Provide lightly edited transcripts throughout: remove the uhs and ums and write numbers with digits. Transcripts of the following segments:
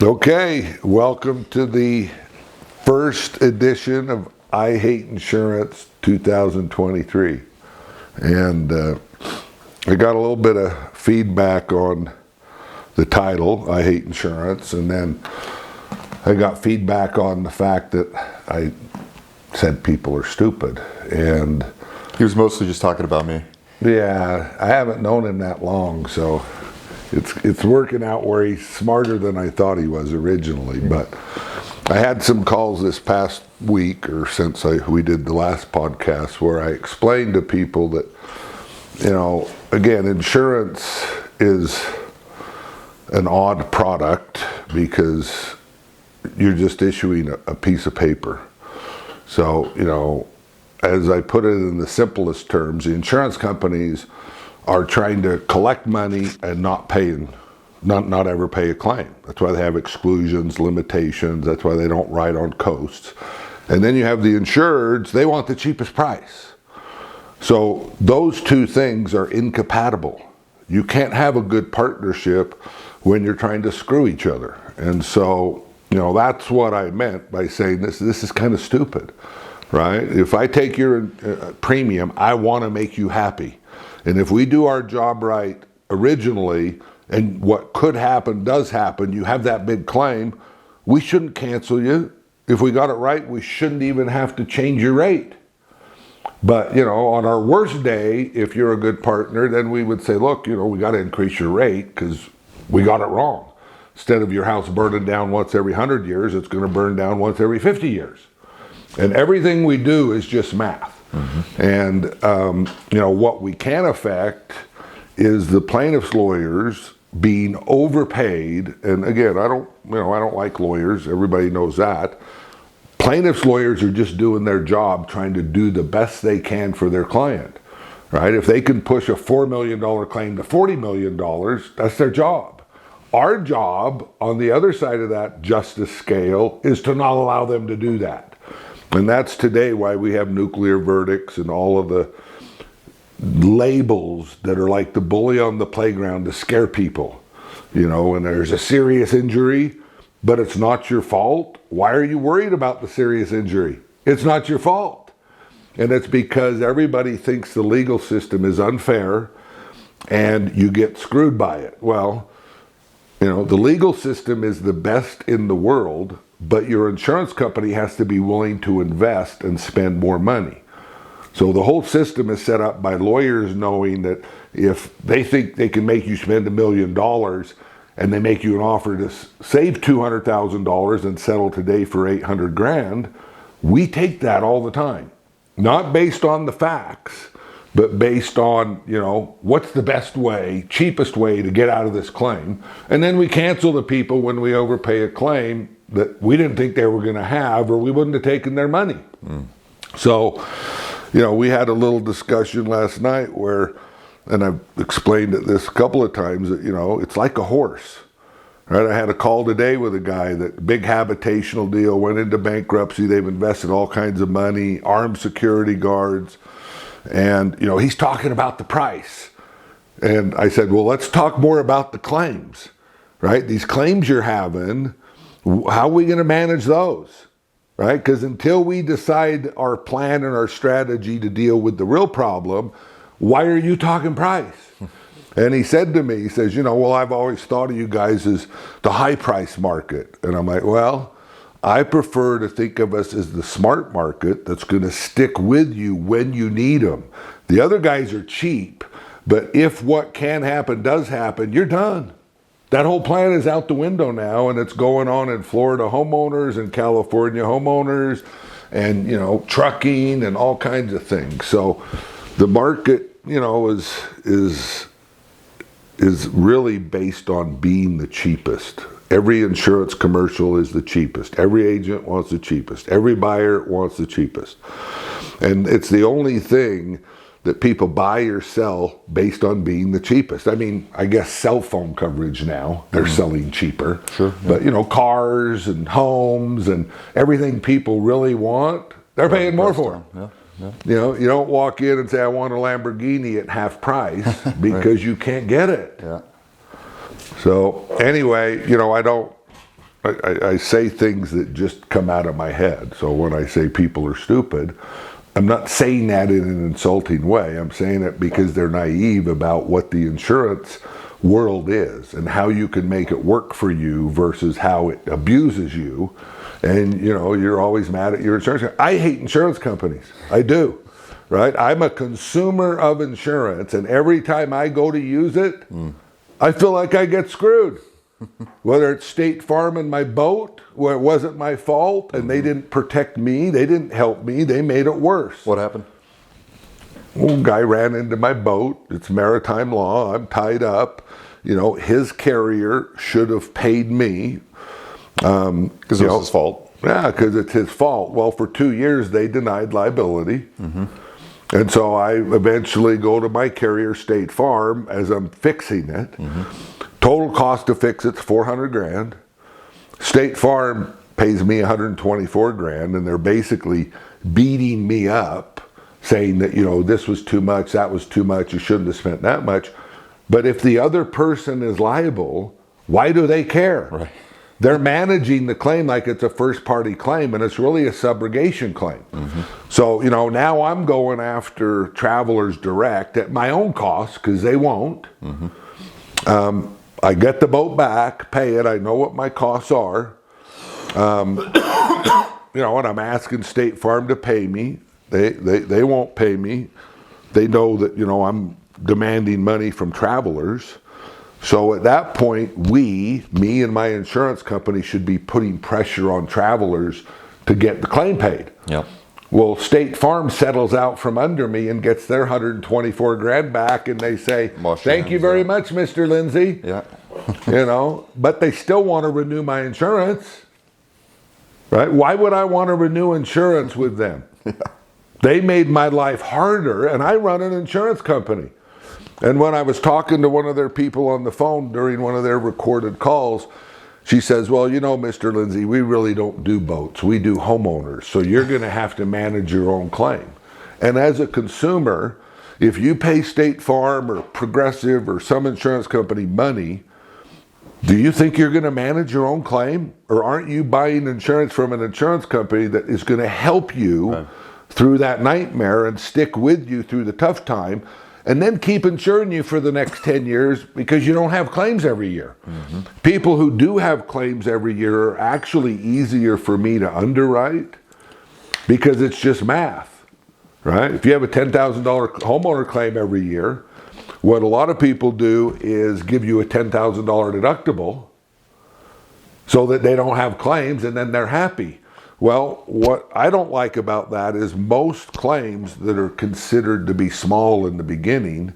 Okay, welcome to the first edition of I Hate Insurance 2023. And I got a little bit of feedback on the title, I Hate Insurance, and then I got feedback on the fact that I said people are stupid. And he was mostly just talking about me. Yeah, I haven't known him that long, so it's working out where he's smarter than I thought he was originally. But I had some calls this past week, or since we did the last podcast, where I explained to people that, again, insurance is an odd product because you're just issuing a piece of paper. So, as I put it in the simplest terms, the insurance companies are trying to collect money and not ever pay a claim. That's why they have exclusions, limitations. That's why they don't write on coasts. And then you have the insureds, they want the cheapest price. So those two things are incompatible. You can't have a good partnership when you're trying to screw each other. And so, that's what I meant by saying this is kind of stupid, right? If I take your premium, I want to make you happy. And if we do our job right originally, and what could happen does happen, you have that big claim, we shouldn't cancel you. If we got it right, we shouldn't even have to change your rate. But, on our worst day, if you're a good partner, then we would say, look, we got to increase your rate because we got it wrong. Instead of your house burning down once every 100 years, it's going to burn down once every 50 years. And everything we do is just math. Mm-hmm. And, what we can affect is the plaintiff's lawyers being overpaid. And again, I don't like lawyers. Everybody knows that. Plaintiff's lawyers are just doing their job, trying to do the best they can for their client, right? If they can push a $4 million claim to $40 million, that's their job. Our job on the other side of that justice scale is to not allow them to do that. And that's today why we have nuclear verdicts and all of the labels that are like the bully on the playground to scare people. And there's a serious injury, but it's not your fault. Why are you worried about the serious injury? It's not your fault. And it's because everybody thinks the legal system is unfair and you get screwed by it. Well, the legal system is the best in the world, but your insurance company has to be willing to invest and spend more money. So the whole system is set up by lawyers knowing that if they think they can make you spend $1 million and they make you an offer to save $200,000 and settle today for $800,000, we take that all the time. Not based on the facts, but based on, what's the best way, cheapest way to get out of this claim. And then we cancel the people when we overpay a claim that we didn't think they were going to have, or we wouldn't have taken their money. So, we had a little discussion last night where, and I've explained this a couple of times, that, it's like a horse, right? I had a call today with a guy that big habitational deal, went into bankruptcy. They've invested all kinds of money, armed security guards. And, he's talking about the price. And I said, well, let's talk more about the claims, right? These claims you're having, how are we going to manage those, right? Because until we decide our plan and our strategy to deal with the real problem, why are you talking price? And he said to me, he says, well, I've always thought of you guys as the high price market. And I'm like, well, I prefer to think of us as the smart market that's going to stick with you when you need them. The other guys are cheap, but if what can happen does happen, you're done. That whole plan is out the window now, and it's going on in Florida homeowners and California homeowners and, trucking and all kinds of things. So the market, is really based on being the cheapest. Every insurance commercial is the cheapest. Every agent wants the cheapest. Every buyer wants the cheapest. And it's the only thing that people buy or sell based on being the cheapest. I mean, I guess cell phone coverage now, they're selling cheaper. Sure. Yeah. But, cars and homes and everything people really want, they're paying more for them. Yeah. You don't walk in and say, I want a Lamborghini at half price because you can't get it. Yeah. So anyway, I don't I say things that just come out of my head. So when I say people are stupid, I'm not saying that in an insulting way. I'm saying it because they're naive about what the insurance world is and how you can make it work for you versus how it abuses you. And you're always mad at your insurance company. I hate insurance companies. I do. Right? I'm a consumer of insurance, and every time I go to use it, I feel like I get screwed. Whether it's State Farm and my boat, where it wasn't my fault, and they didn't protect me, they didn't help me, they made it worse. What happened? Well, guy ran into my boat. It's maritime law. I'm tied up. His carrier should have paid me. Because it was his fault. Yeah, because it's his fault. Well, for 2 years, they denied liability. And so I eventually go to my carrier, State Farm, as I'm fixing it. Total cost to fix it's $400,000. State Farm pays me $124,000, and they're basically beating me up, saying that this was too much, that was too much, you shouldn't have spent that much. But if the other person is liable, why do they care? Right. They're managing the claim like it's a first-party claim, and it's really a subrogation claim. So, now I'm going after Travelers Direct at my own cost, because they won't. I get the boat back, pay it, I know what my costs are. And I'm asking State Farm to pay me. They won't pay me. They know that, I'm demanding money from Travelers. So at that point, me and my insurance company should be putting pressure on Travelers to get the claim paid. Yep. Well, State Farm settles out from under me and gets their $124,000 back, and they say, "Thank you very much, Mr. Lindsey." Yeah. But they still want to renew my insurance, right? Why would I want to renew insurance with them? They made my life harder, and I run an insurance company. And when I was talking to one of their people on the phone during one of their recorded calls, she says, "Well, Mr. Lindsey, we really don't do boats. We do homeowners. So you're going to have to manage your own claim." And as a consumer, if you pay State Farm or Progressive or some insurance company money, do you think you're going to manage your own claim? Or aren't you buying insurance from an insurance company that is going to help you through that nightmare and stick with you through the tough time, and then keep insuring you for the next 10 years because you don't have claims every year? People who do have claims every year are actually easier for me to underwrite because it's just math, right? If you have a $10,000 homeowner claim every year, what a lot of people do is give you a $10,000 deductible so that they don't have claims, and then they're happy. Well, what I don't like about that is most claims that are considered to be small in the beginning,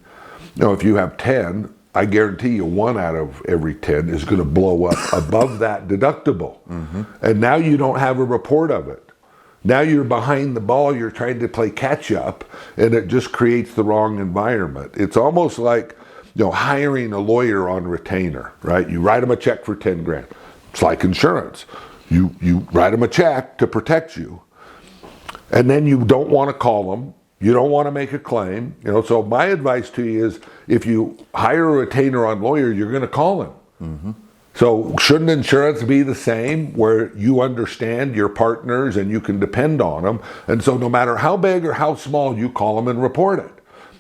if you have 10, I guarantee you 1 out of every 10 is going to blow up above that deductible. And now you don't have a report of it. Now you're behind the ball, you're trying to play catch up, and it just creates the wrong environment. It's almost like hiring a lawyer on retainer, right? You write them a check for $10,000. It's like insurance. You write them a check to protect you, and then you don't want to call them. You don't want to make a claim. So my advice to you is, if you hire a retainer on lawyer, you're going to call him. So shouldn't insurance be the same, where you understand your partners and you can depend on them? And so no matter how big or how small, you call them and report it.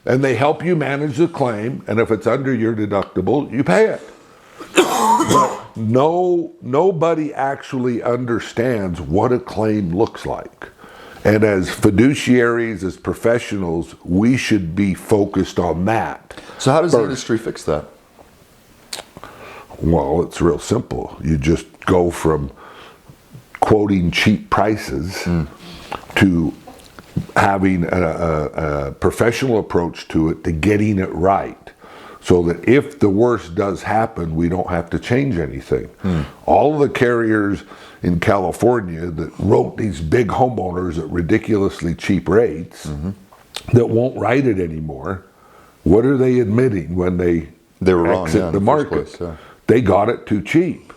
And they help you manage the claim, and if it's under your deductible, you pay it. But nobody actually understands what a claim looks like. And as fiduciaries, as professionals, we should be focused on that. So how does the industry fix that? Well, it's real simple. You just go from quoting cheap prices to having a professional approach to it, to getting it right, so that if the worst does happen, we don't have to change anything. All of the carriers in California that wrote these big homeowners at ridiculously cheap rates that won't write it anymore, what are they admitting when they were wrong, exit the market? They got it too cheap.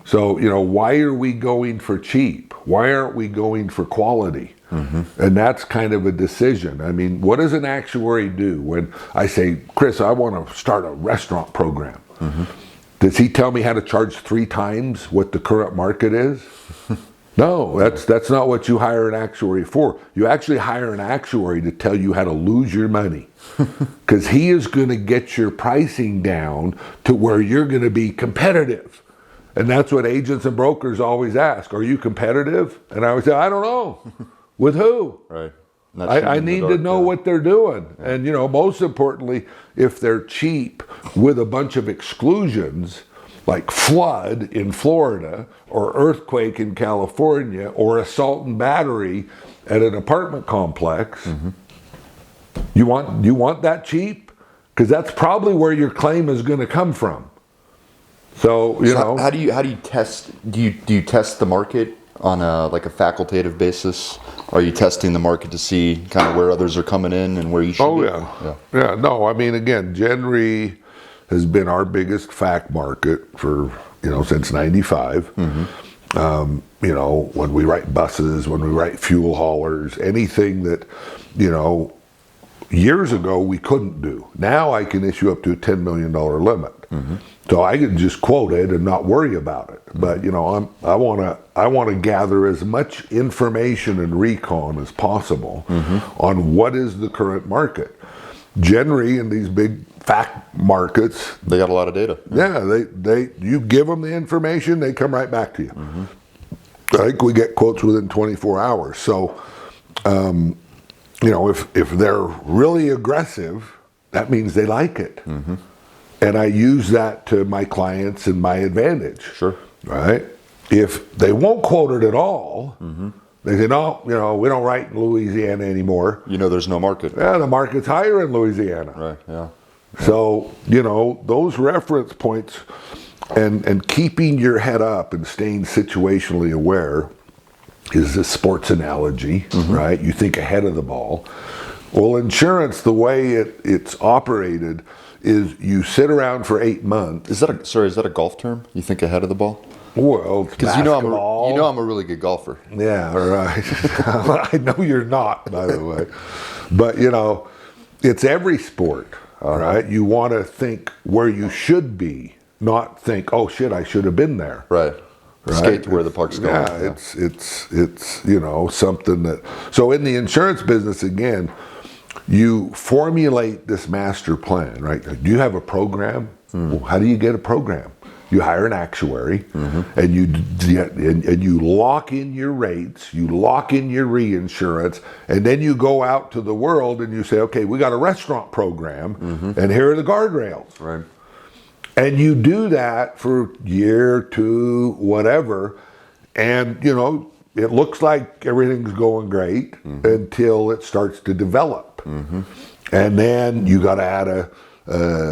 So, why are we going for cheap? Why aren't we going for quality? And that's kind of a decision. I mean, what does an actuary do when I say, "Chris, I want to start a restaurant program"? Does he tell me how to charge 3 times what the current market is? No, that's not what you hire an actuary for. You actually hire an actuary to tell you how to lose your money. Because he is going to get your pricing down to where you're going to be competitive. And that's what agents and brokers always ask. Are you competitive? And I always say, I don't know. With who? Right. I need to know what they're doing. Yeah. And, most importantly, if they're cheap with a bunch of exclusions, like flood in Florida or earthquake in California or assault and battery at an apartment complex, you want that cheap? Because that's probably where your claim is going to come from. So, how do you test? Do you test the market on a facultative basis? Are you testing the market to see kind of where others are coming in and where you should be? Yeah. No, I mean, again, Gen has been our biggest fac market for, since 95. When we write buses, when we write fuel haulers, anything that, years ago we couldn't do. Now I can issue up to a $10 million limit. So I can just quote it and not worry about it. But, I want to gather as much information and recon as possible on what is the current market. Generally, in these big fact markets, they got a lot of data. Yeah, you give them the information, they come right back to you. I think we get quotes within 24 hours. So, if they're really aggressive, that means they like it. And I use that to my clients and my advantage. Sure. Right? If they won't quote it at all, they say, no, we don't write in Louisiana anymore. There's no market. Yeah, the market's higher in Louisiana. Right, yeah. So, those reference points and keeping your head up and staying situationally aware is a sports analogy, right? You think ahead of the ball. Well, insurance, the way it's operated is you sit around for 8 months. Is that a golf term? You think ahead of the ball? Well, because I'm a really good golfer. Yeah, right. I know you're not, by the way. But it's every sport. All right. You want to think where you should be, not think, oh shit, I should have been there. Right. Skate to where the puck's going. Yeah, it's something that. So in the insurance business, again, you formulate this master plan, right? Do you have a program? Well, how do you get a program? You hire an actuary, and you lock in your rates, you lock in your reinsurance, and then you go out to the world and you say, okay, we got a restaurant program, and here are the guardrails. Right. And you do that for year, 2, whatever, and it looks like everything's going great until it starts to develop. And then you got to add a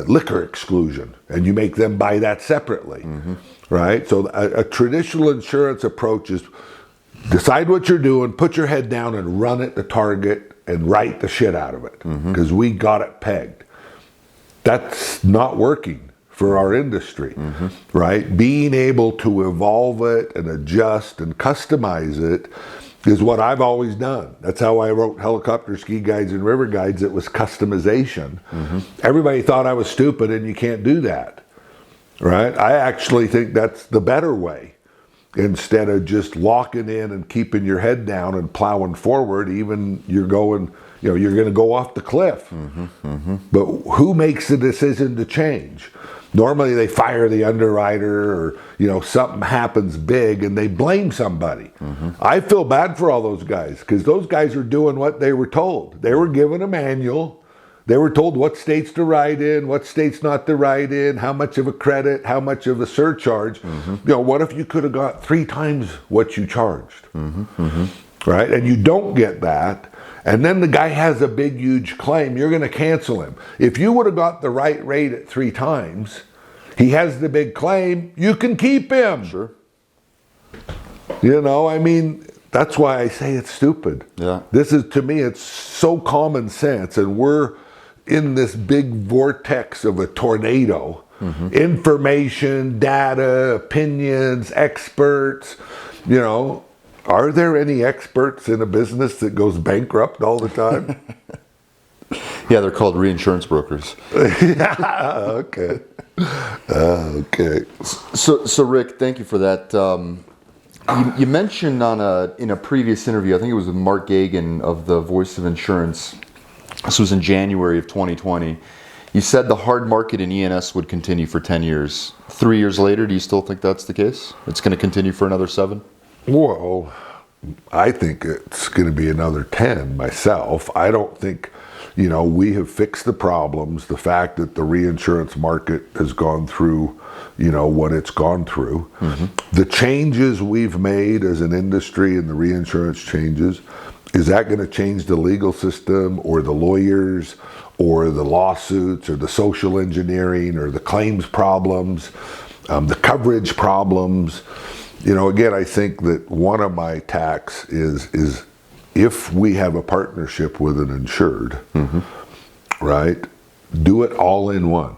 liquor exclusion, and you make them buy that separately, right? So a traditional insurance approach is decide what you're doing, put your head down and run it to target and write the shit out of it, because we got it pegged. That's not working for our industry, right? Being able to evolve it and adjust and customize it is what I've always done. That's how I wrote Helicopter Ski Guides and River Guides. It was customization. Everybody thought I was stupid and you can't do that, right? I actually think that's the better way. Instead of just locking in and keeping your head down and plowing forward, even you're going to go off the cliff. But who makes the decision to change? Normally they fire the underwriter, or something happens big and they blame somebody. I feel bad for all those guys, because those guys are doing what they were told. They were given a manual. They were told what states to write in, what states not to write in, how much of a credit, how much of a surcharge. What if you could have got 3 times what you charged? Right? And you don't get that. And then the guy has a big, huge claim. You're going to cancel him. If you would have got the right rate at 3 times, he has the big claim, you can keep him. Sure. That's why I say it's stupid. Yeah. This is, to me, it's so common sense. And we're in this big vortex of a tornado. Information, data, opinions, experts, Are there any experts in a business that goes bankrupt all the time? Yeah, they're called reinsurance brokers. Okay. Okay. So Rick, thank you for that. You mentioned in a previous interview, I think it was with Mark Gagan of the Voice of Insurance. This was in January of 2020. You said the hard market in E&S would continue for 10 years. 3 years later, do you still think that's the case? It's going to continue for another 7? Well, I think it's going to be another 10 myself. I don't think, we have fixed the problems. The fact that the reinsurance market has gone through, what it's gone through. Mm-hmm. The changes we've made as an industry and the reinsurance changes, is that going to change the legal system or the lawyers or the lawsuits or the social engineering or the claims problems, the coverage problems? Again, I think that one of my tacks is if we have a partnership with an insured, mm-hmm. right, do it all in one,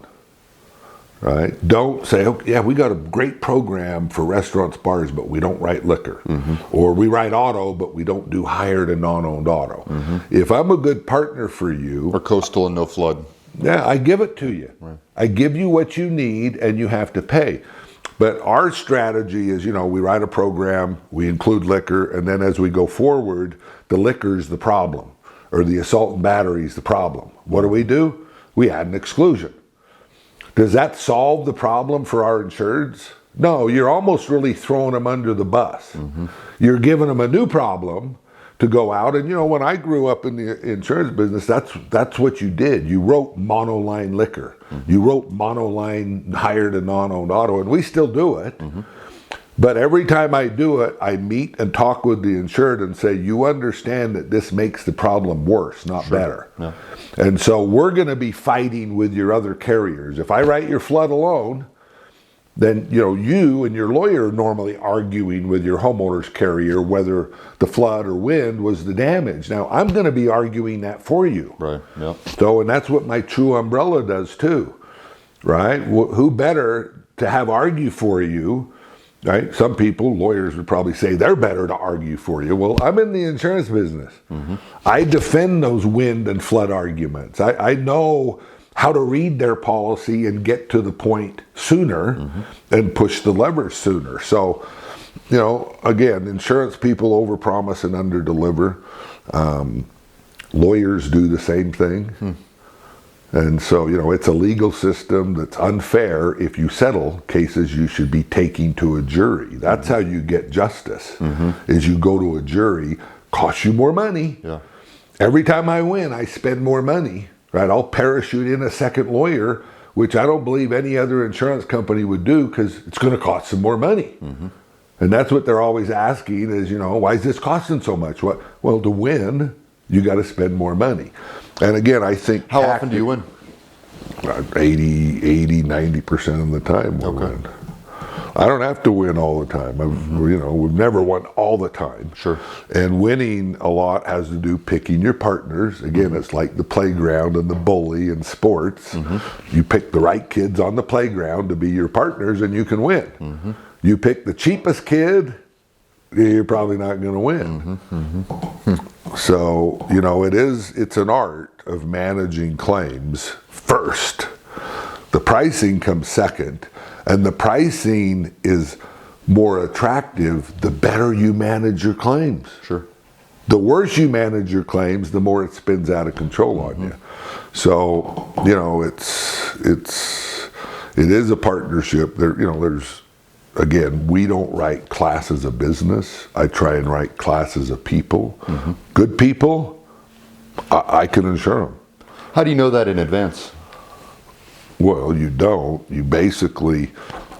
right? Don't say, oh, yeah, we got a great program for restaurants, bars, but we don't write liquor. Mm-hmm. Or we write auto, but we don't do hired and non-owned auto. Mm-hmm. If I'm a good partner for you... Or coastal and no flood. Yeah, I give it to you. Right. I give you what you need and you have to pay. But our strategy is, we write a program, we include liquor, and then as we go forward, the liquor's the problem, or the assault and battery's the problem. What do? We add an exclusion. Does that solve the problem for our insureds? No, you're almost really throwing them under the bus. Mm-hmm. You're giving them a new problem to go out, and when I grew up in the insurance business, that's what you did. You wrote monoline liquor. Mm-hmm. You wrote monoline hired and non-owned auto, and we still do it. Mm-hmm. But every time I do it, I meet and talk with the insured and say, you understand that this makes the problem worse, not better. Yeah. And so we're going to be fighting with your other carriers. If I write your flood alone, then you and your lawyer are normally arguing with your homeowner's carrier whether the flood or wind was the damage. Now, I'm going to be arguing that for you. Right, yeah. So, and that's what my true umbrella does too, right? Who better to have argue for you, right? Some people, lawyers would probably say they're better to argue for you. Well, I'm in the insurance business. Mm-hmm. I defend those wind and flood arguments. I know how to read their policy and get to the point sooner, mm-hmm. and push the levers sooner. So, again, insurance people overpromise and underdeliver. Lawyers do the same thing. Hmm. And so, it's a legal system that's unfair. If you settle cases, you should be taking to a jury. That's mm-hmm. how you get justice, mm-hmm. is you go to a jury, costs you more money. Yeah. Every time I win, I spend more money. Right, I'll parachute in a second lawyer, which I don't believe any other insurance company would do because it's going to cost some more money. Mm-hmm. And that's what they're always asking is, why is this costing so much? Well, to win, you got to spend more money. And again, I think... How often do you win? 80, 90% of the time we'll win. I don't have to win all the time. We've never won all the time. Sure. And winning a lot has to do picking your partners. Again, mm-hmm. it's like the playground and the bully in sports. Mm-hmm. You pick the right kids on the playground to be your partners and you can win. Mm-hmm. You pick the cheapest kid, you're probably not going to win. Mm-hmm. Mm-hmm. So, it's an art of managing claims first. The pricing comes second. And the pricing is more attractive the better you manage your claims. Sure. The worse you manage your claims, the more it spins out of control on you. So, it is a partnership. There's, again, we don't write classes of business. I try and write classes of people. Mm-hmm. Good people, I can insure them. How do you know that in advance? Well, you don't. You basically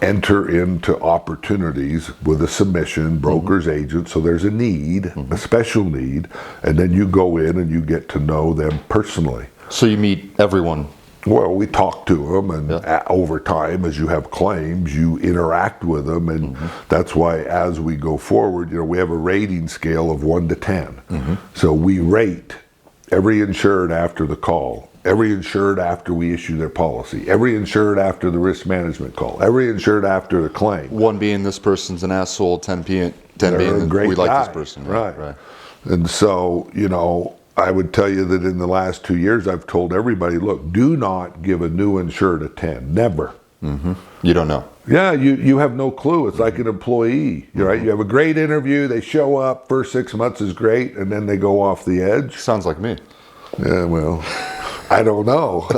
enter into opportunities with a submission, broker's mm-hmm. agent, so there's a need, mm-hmm. a special need, and then you go in and you get to know them personally. So you meet everyone? Well, we talk to them, and over time, as you have claims, you interact with them, and mm-hmm. that's why as we go forward, we have a rating scale of 1 to 10. Mm-hmm. So we rate every insured after the call. Every insured after we issue their policy. Every insured after the risk management call. Every insured after the claim. 1 being this person's an asshole, 10 being we like this person. Right. And so, I would tell you that in the last 2 years, I've told everybody, look, do not give a new insured a 10. Never. You don't know. Yeah, you have no clue. It's like an employee, right? You have a great interview, they show up, first 6 months is great, and then they go off the edge. Sounds like me. Yeah, well, I don't know.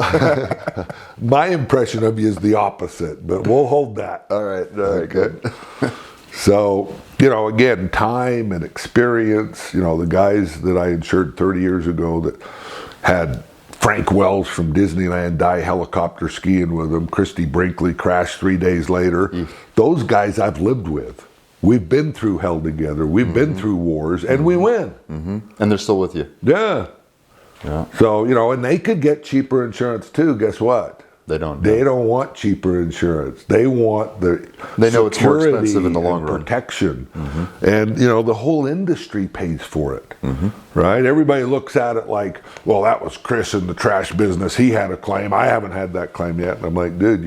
My impression of you is the opposite, but we'll hold that. All right, good. So, again, time and experience, the guys that I insured 30 years ago that had Frank Wells from Disneyland die helicopter skiing with them, Christy Brinkley crashed 3 days later. Those guys I've lived with. We've been through hell together. We've been through wars, and we win. And they're still with you. Yeah. So, and they could get cheaper insurance too. Guess what? They don't. They don't want cheaper insurance. They want the They know it's more expensive in the long run. Protection. And, the whole industry pays for it. Right? Everybody looks at it like, well, that was Chris in the trash business. He had a claim. I haven't had that claim yet. And I'm like, dude,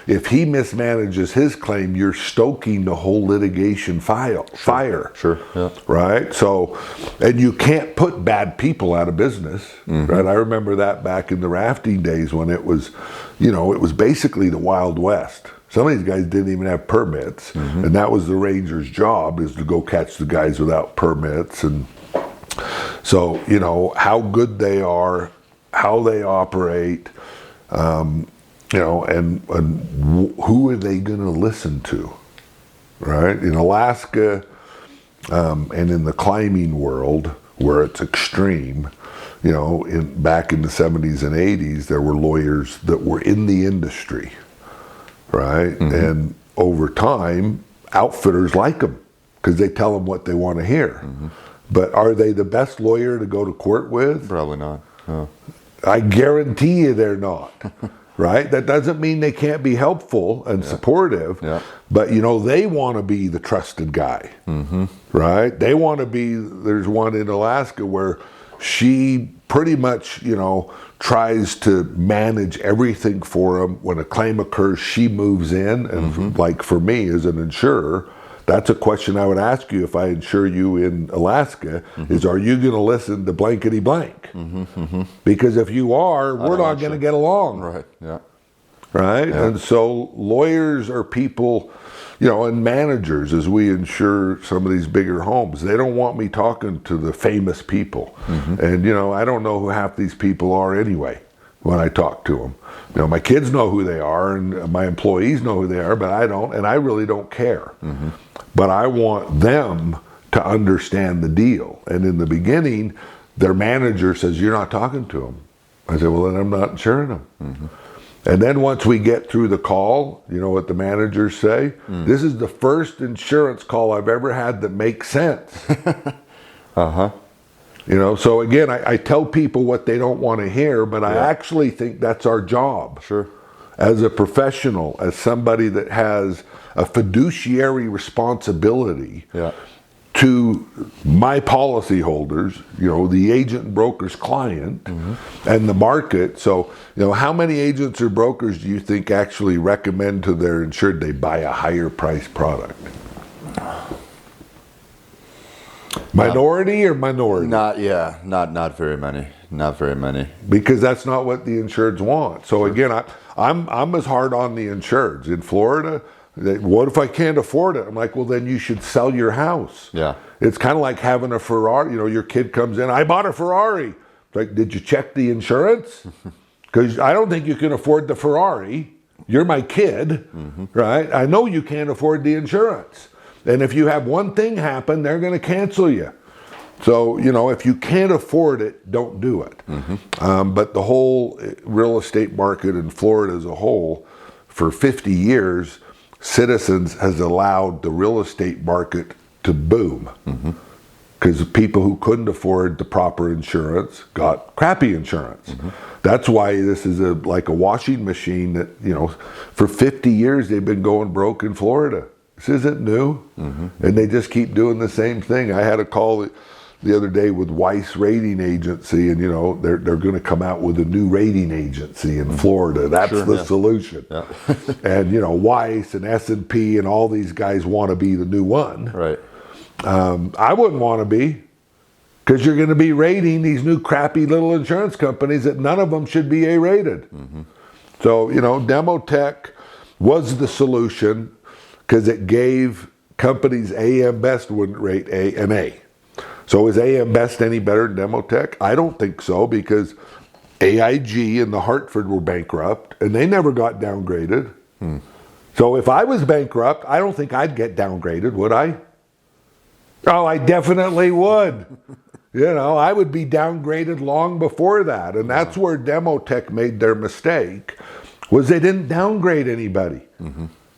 if he mismanages his claim, you're stoking the whole litigation fire. Sure. Yeah. Right? So, and you can't put bad people out of business. Right? I remember that back in the rafting days when it was, it was basically the Wild West. Some of these guys didn't even have permits, and that was the ranger's job, is to go catch the guys without permits. And so, how good they are, how they operate, and who are they going to listen to, right? In Alaska and in the climbing world, where it's extreme, back in the 70s and 80s, there were lawyers that were in the industry, right? And over time, outfitters like them because they tell them what they want to hear. But are they the best lawyer to go to court with? Probably not. Oh. I guarantee you they're not. Right? That doesn't mean they can't be helpful and supportive, but they want to be the trusted guy. Right? They want to be. There's one in Alaska where she pretty much, tries to manage everything for them. When a claim occurs, she moves in, and like for me as an insurer, that's a question I would ask you if I insure you in Alaska, is are you going to listen to blankety blank? Because if you are, we're not going to get along. Right, yeah. Right? Yeah. And so lawyers are people, and managers, as we insure some of these bigger homes, they don't want me talking to the famous people. And, I don't know who half these people are anyway when I talk to them. My kids know who they are, and my employees know who they are, but I don't, and I really don't care. But I want them to understand the deal. And in the beginning, their manager says, you're not talking to them. I said, well, then I'm not insuring them. And then once we get through the call, you know what the managers say? This is the first insurance call I've ever had that makes sense. So again, I tell people what they don't want to hear, but I actually think that's our job. Sure. As a professional, as somebody that has a fiduciary responsibility to my policyholders, the agent and broker's client, and the market. So, how many agents or brokers do you think actually recommend to their insured they buy a higher priced product? Minority or minority? Not very many. Not very many. Because that's not what the insureds want. So again, I'm as hard on the insureds. In Florida, what if I can't afford it? I'm like, well, then you should sell your house. Yeah. It's kind of like having a Ferrari. Your kid comes in, I bought a Ferrari. It's like, did you check the insurance? Because I don't think you can afford the Ferrari. You're my kid, right? I know you can't afford the insurance. And if you have one thing happen, they're going to cancel you. So, if you can't afford it, don't do it. But the whole real estate market in Florida as a whole, for 50 years, Citizens has allowed the real estate market to boom. Because people who couldn't afford the proper insurance got crappy insurance. That's why this is like a washing machine that, for 50 years they've been going broke in Florida. This isn't new. And they just keep doing the same thing. I had a call the other day with Weiss Rating Agency, and they're going to come out with a new rating agency in Florida. That's the solution. And Weiss and S&P and all these guys want to be the new one. Right. I wouldn't want to be, Because you're going to be rating these new crappy little insurance companies that none of them should be A-rated. So, Demotech was the solution because it gave companies AM Best wouldn't rate A and A. So is AM Best any better than Demotech? I don't think so, because AIG and the Hartford were bankrupt and they never got downgraded. So if I was bankrupt, I don't think I'd get downgraded, would I? Oh, I definitely would. I would be downgraded long before that. And that's where Demotech made their mistake, was they didn't downgrade anybody.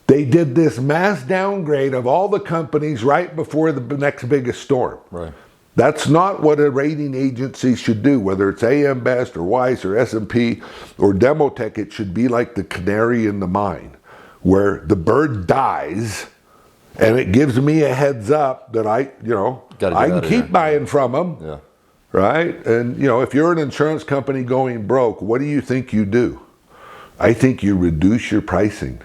They did this mass downgrade of all the companies right before the next biggest storm. Right. That's not what a rating agency should do, whether it's AM Best or Weiss or S&P or Demotech. It should be like the canary in the mine, where the bird dies and it gives me a heads up that I can keep buying from them. Yeah. Right? And, if you're an insurance company going broke, what do you think you do? I think you reduce your pricing.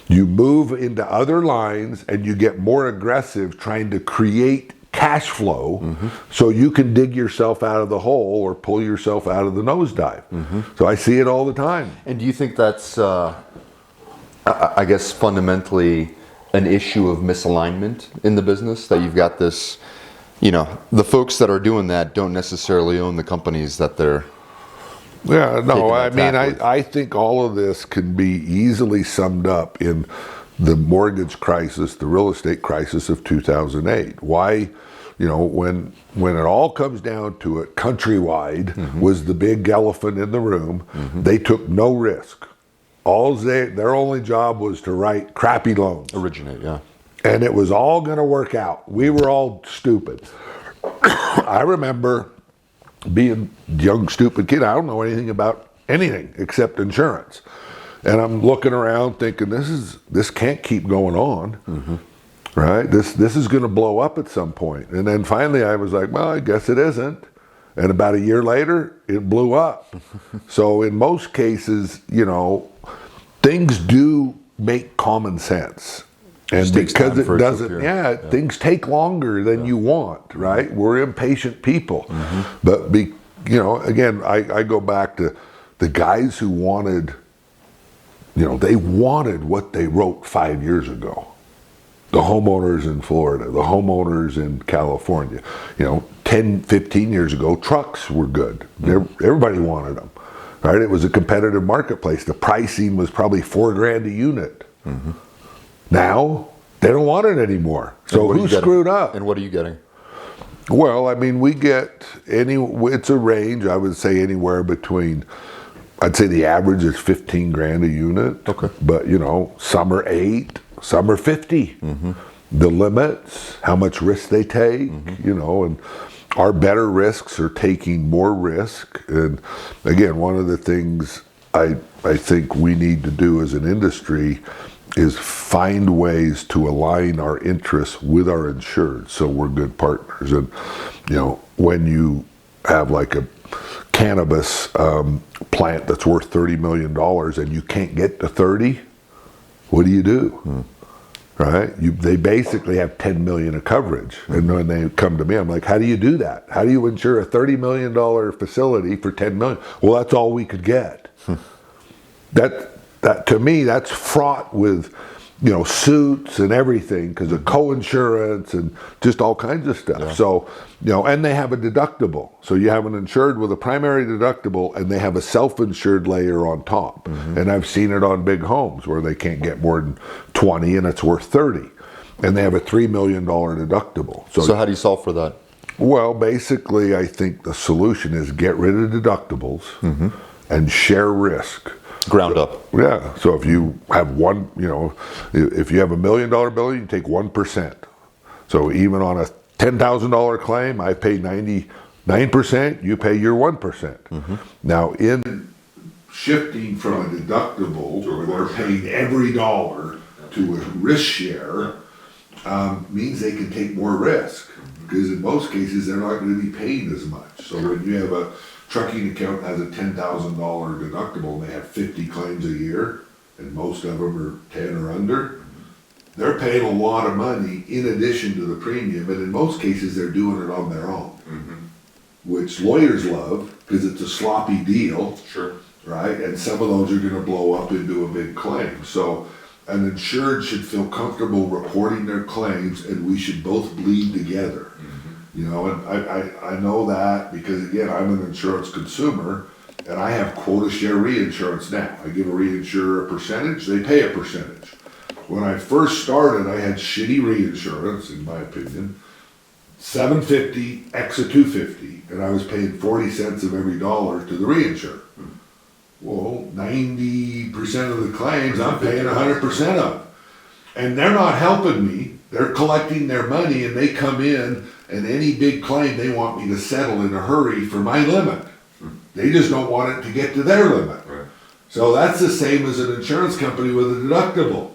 You move into other lines and you get more aggressive trying to create cash flow so you can dig yourself out of the hole or pull yourself out of the nosedive. So I see it all the time. And do you think that's, I guess, fundamentally an issue of misalignment in the business? That you've got this, the folks that are doing that don't necessarily own the companies that they're... Yeah, no, I think all of this can be easily summed up in the mortgage crisis, the real estate crisis of 2008. Why, when it all comes down to it, Countrywide was the big elephant in the room. They took no risk. Their only job was to write crappy loans. Originate, yeah. And it was all going to work out. We were all stupid. I remember being a young, stupid kid. I don't know anything about anything except insurance. And I'm looking around thinking, this can't keep going on, right? This is going to blow up at some point. And then finally I was like, well, I guess it isn't. And about a year later, it blew up. So in most cases, things do make common sense. And because it doesn't, things take longer than you want, right? We're impatient people. But, again, I go back to the guys who wanted, they wanted what they wrote 5 years ago. The homeowners in Florida, the homeowners in California. 10, 15 years ago, trucks were good. Everybody wanted them, right? It was a competitive marketplace. The pricing was probably $4,000 a unit. Now, they don't want it anymore. So who screwed up? And what are you getting? Well, we get it's a range, I would say anywhere between, I'd say the average is $15,000 a unit. Okay. But, some are 8, some are 50. The limits, how much risk they take, and our better risks are taking more risk. And again, one of the things I think we need to do as an industry is find ways to align our interests with our insured so we're good partners. And, when you have like a cannabis plant that's worth $30 million and you can't get to 30, what do? Right? They basically have 10 million of coverage. And when they come to me, I'm like, how do you do that? How do you insure a $30 million facility for 10 million? Well, that's all we could get. That to me, that's fraught with, suits and everything because of co-insurance and just all kinds of stuff. Yeah. So, and they have a deductible. So you have an insured with a primary deductible and they have a self-insured layer on top. And I've seen it on big homes where they can't get more than 20 and it's worth 30. And they have a $3 million deductible. So how do you solve for that? Well, basically, I think the solution is get rid of deductibles and share risk. Ground up. Yeah. So if you have if you have $1 million bill, you take 1%. So even on a $10,000 claim, I pay 99%, you pay your 1%. Now in shifting from a deductible where they're paying every dollar to a risk share, means they can take more risk. Because in most cases, they're not going to be paid as much. So when you have a trucking account has a $10,000 deductible and they have 50 claims a year, and most of them are 10 or under, they're paying a lot of money in addition to the premium, and in most cases they're doing it on their own. which lawyers love because it's a sloppy deal. Sure. Right? And some of those are going to blow up into a big claim. So an insured should feel comfortable reporting their claims, and we should both bleed together. You know, and I know that because, again, I'm an insurance consumer, and I have quota share reinsurance now. I give a reinsurer a percentage, they pay a percentage. When I first started, I had shitty reinsurance, in my opinion, $750 x of $250, and I was paying 40 cents of every dollar to the reinsurer. Well, 90% of the claims I'm paying 100% of. And they're not helping me. They're collecting their money, and they come in, and any big claim they want me to settle in a hurry for my limit. They just don't want it to get to their limit. Right. So that's the same as an insurance company with a deductible.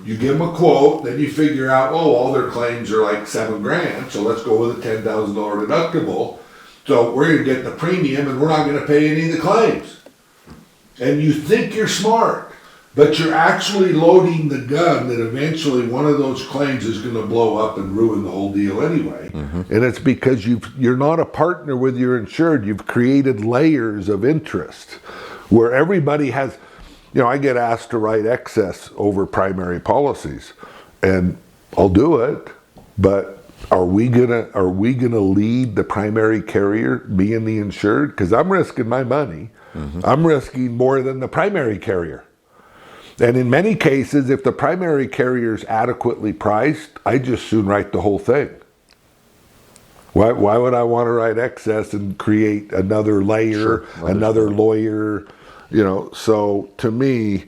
You give them a quote, then you figure out, oh, all their claims are like $7,000, so let's go with a $10,000 deductible. So we're gonna get the premium, and we're not gonna pay any of the claims. And you think you're smart, but you're actually loading the gun that eventually one of those claims is going to blow up and ruin the whole deal anyway. And it's because you're not a partner with your insured. You've created layers of interest where everybody has, you know, I get asked to write excess over primary policies, and I'll do it, but are we gonna lead the primary carrier being the insured? Because I'm risking my money. I'm risking more than the primary carrier. And in many cases, if the primary carrier is adequately priced, I just soon write the whole thing. Why would I want to write excess and create another layer, another lawyer, you know? So to me,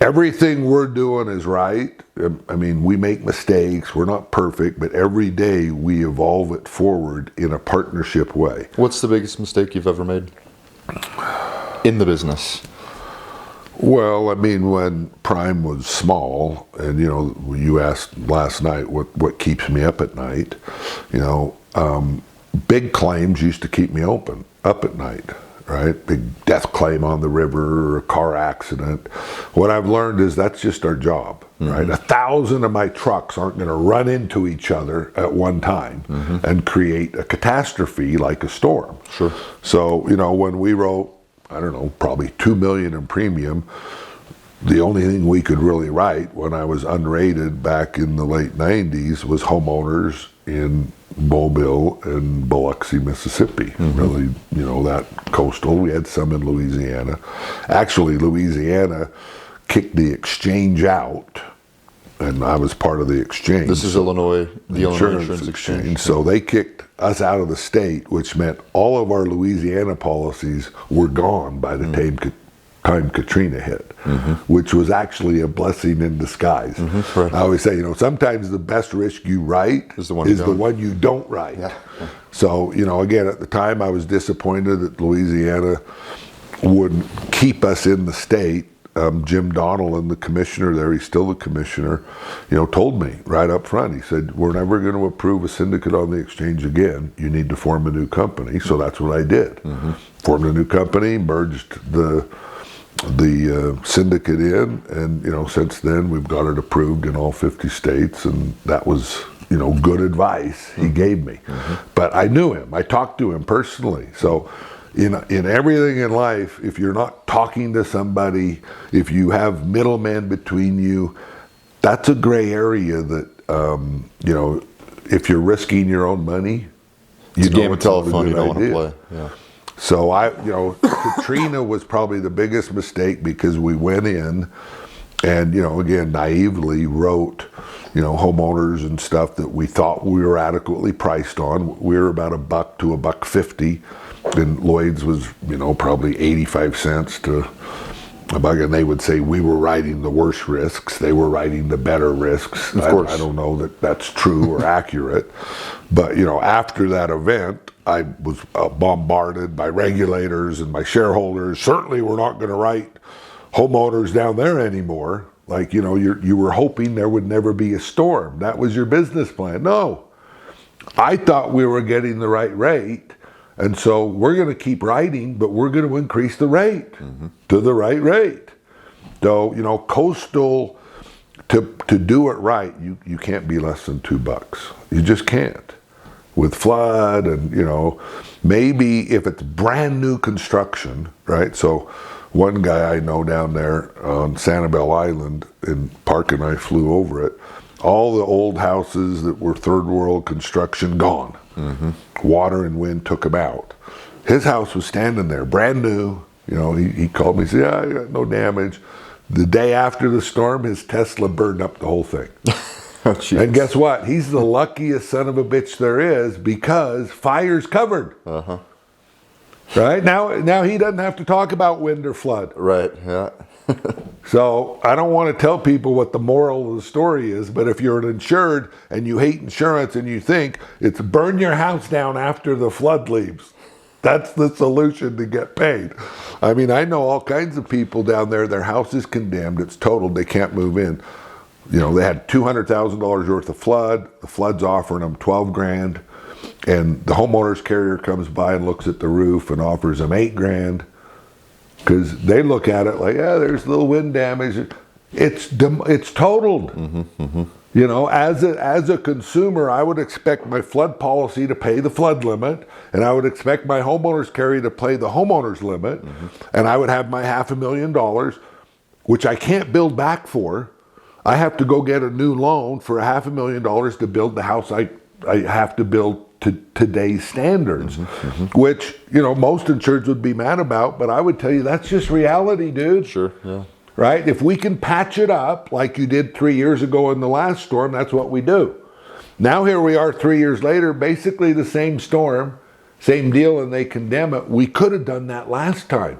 everything we're doing is right. I mean, we make mistakes, we're not perfect, but every day we evolve it forward in a partnership way. What's the biggest mistake you've ever made in the business? Well, I mean, when Prime was small, and, you know, you asked last night what keeps me up at night, you know, big claims used to keep me up at night, right? Big death claim on the river or a car accident. What I've learned is that's just our job, right? 1,000 of my trucks aren't going to run into each other at one time and create a catastrophe like a storm. Sure. So, you know, when we wrote, I don't know, probably $2 million in premium, the only thing we could really write when I was unrated back in the late 90s was homeowners in Mobile and Biloxi, Mississippi. Really, you know, that coastal. We had some in Louisiana. Actually, Louisiana kicked the exchange out, and I was part of the exchange. This is Illinois, the Illinois Insurance Exchange. So they kicked us out of the state, which meant all of our Louisiana policies were gone by the time Katrina hit, which was actually a blessing in disguise. Right. I always say, you know, sometimes the best risk you write is the one you don't write. Yeah. So, you know, again, at the time I was disappointed that Louisiana wouldn't keep us in the state. Jim Donnellan, the commissioner there, he's still the commissioner, you know, told me right up front, he said, we're never going to approve a syndicate on the exchange again. You need to form a new company. So that's what I did. Formed a new company, merged the syndicate in, and, you know, since then we've got it approved in all 50 states, and that was, you know, good advice he gave me. But I knew him. I talked to him personally. So in everything in life, if you're not talking to somebody, if you have middlemen between you, that's a gray area that, you know, if you're risking your own money, it's a game of telephone you don't want to play. Yeah. So you know, Katrina was probably the biggest mistake because we went in and, you know, again, naively wrote, you know, homeowners and stuff that we thought we were adequately priced on. We were about $1 to $1.50. And Lloyd's was, you know, probably 85 cents to a buck, and they would say we were writing the worst risks. They were writing the better risks. Of course. I don't know that that's true or accurate, but, you know, after that event, I was bombarded by regulators and by shareholders. Certainly, we're not going to write homeowners down there anymore. Like, you know, you were hoping there would never be a storm. That was your business plan. No, I thought we were getting the right rate. And so we're going to keep writing, but we're going to increase the rate to the right rate. So, you know, coastal, to do it right, you can't be less than $2. You just can't. with flood, and maybe if it's brand new construction, right? So one guy I know down there on Sanibel Island in Park and I flew over it. All the old houses that were third world construction gone. Water and wind took them out. His house was standing there, brand new. He called me and said, "Yeah, I got no damage." The day after the storm, his Tesla burned up the whole thing. Oh, and guess what? He's the luckiest son of a bitch there is, because fire's covered. Right? Now he doesn't have to talk about wind or flood. Right, yeah. So I don't want to tell people what the moral of the story is, but if you're an insured and you hate insurance and you think it's burn your house down after the flood leaves, that's the solution to get paid. I mean, I know all kinds of people down there, their house is condemned, it's totaled, they can't move in. They had $200,000 worth of flood, the flood's offering them 12 grand, and the homeowner's carrier comes by and looks at the roof and offers them 8 grand. Because they look at it like, yeah, there's a little wind damage. It's totaled. As a consumer, I would expect my flood policy to pay the flood limit, and I would expect my homeowner's carrier to pay the homeowner's limit, and I would have my $500,000, which I can't build back for. I have to go get a new loan for $500,000 to build the house I have to build to today's standards, which, most insureds would be mad about, but I would tell you that's just reality, dude. Sure, yeah. Right? If we can patch it up like you did 3 years ago in the last storm, that's what we do. Now here we are 3 years later, basically the same storm, same deal, and they condemn it. We could have done that last time.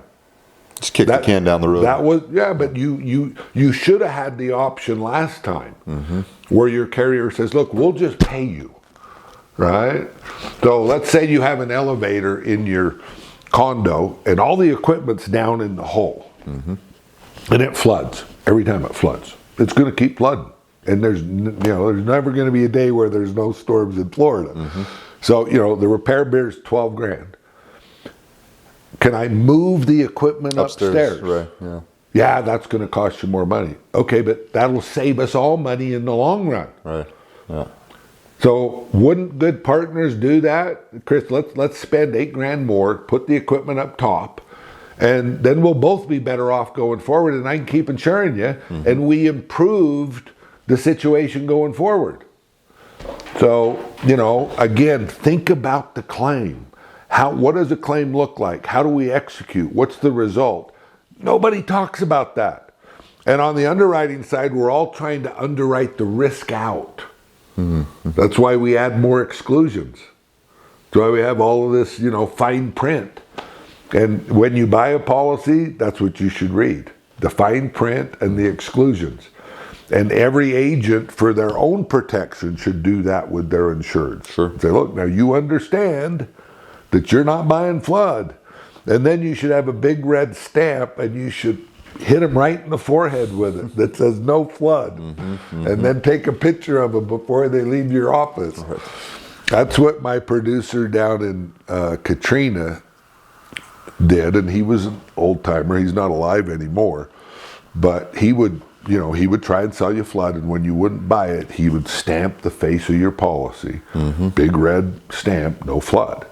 Just kick the can down the road. That was, yeah, but you should have had the option last time where your carrier says, look, we'll just pay you. Right? So let's say you have an elevator in your condo and all the equipment's down in the hole, and it floods. Every time it floods, it's going to keep flooding, and there's never going to be a day where there's no storms in Florida. So the repair bill is 12 grand. Can I move the equipment upstairs? Right, yeah. Yeah, that's going to cost you more money. Okay, but that'll save us all money in the long run. Right, yeah. So wouldn't good partners do that? Chris, let's spend 8 grand more, put the equipment up top, and then we'll both be better off going forward, and I can keep insuring you, and we improved the situation going forward. So, again, think about the claim. What does a claim look like? How do we execute? What's the result? Nobody talks about that. And on the underwriting side, we're all trying to underwrite the risk out. That's why we add more exclusions. That's why we have all of this, fine print. And when you buy a policy, that's what you should read. The fine print and the exclusions. And every agent, for their own protection, should do that with their insureds. Sure. Say, look, now you understand that you're not buying flood. And then you should have a big red stamp, and you should hit them right in the forehead with it that says no flood, and then take a picture of them before they leave your office. Right. That's what my producer down in Katrina did, and he was an old timer. He's not alive anymore, but he would try and sell you flood, and when you wouldn't buy it, he would stamp the face of your policy, big red stamp, no flood.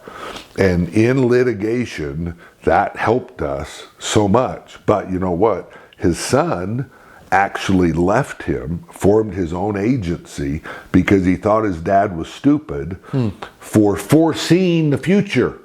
And in litigation, that helped us so much. But you know what? His son actually left him, formed his own agency, because he thought his dad was stupid for foreseeing the future,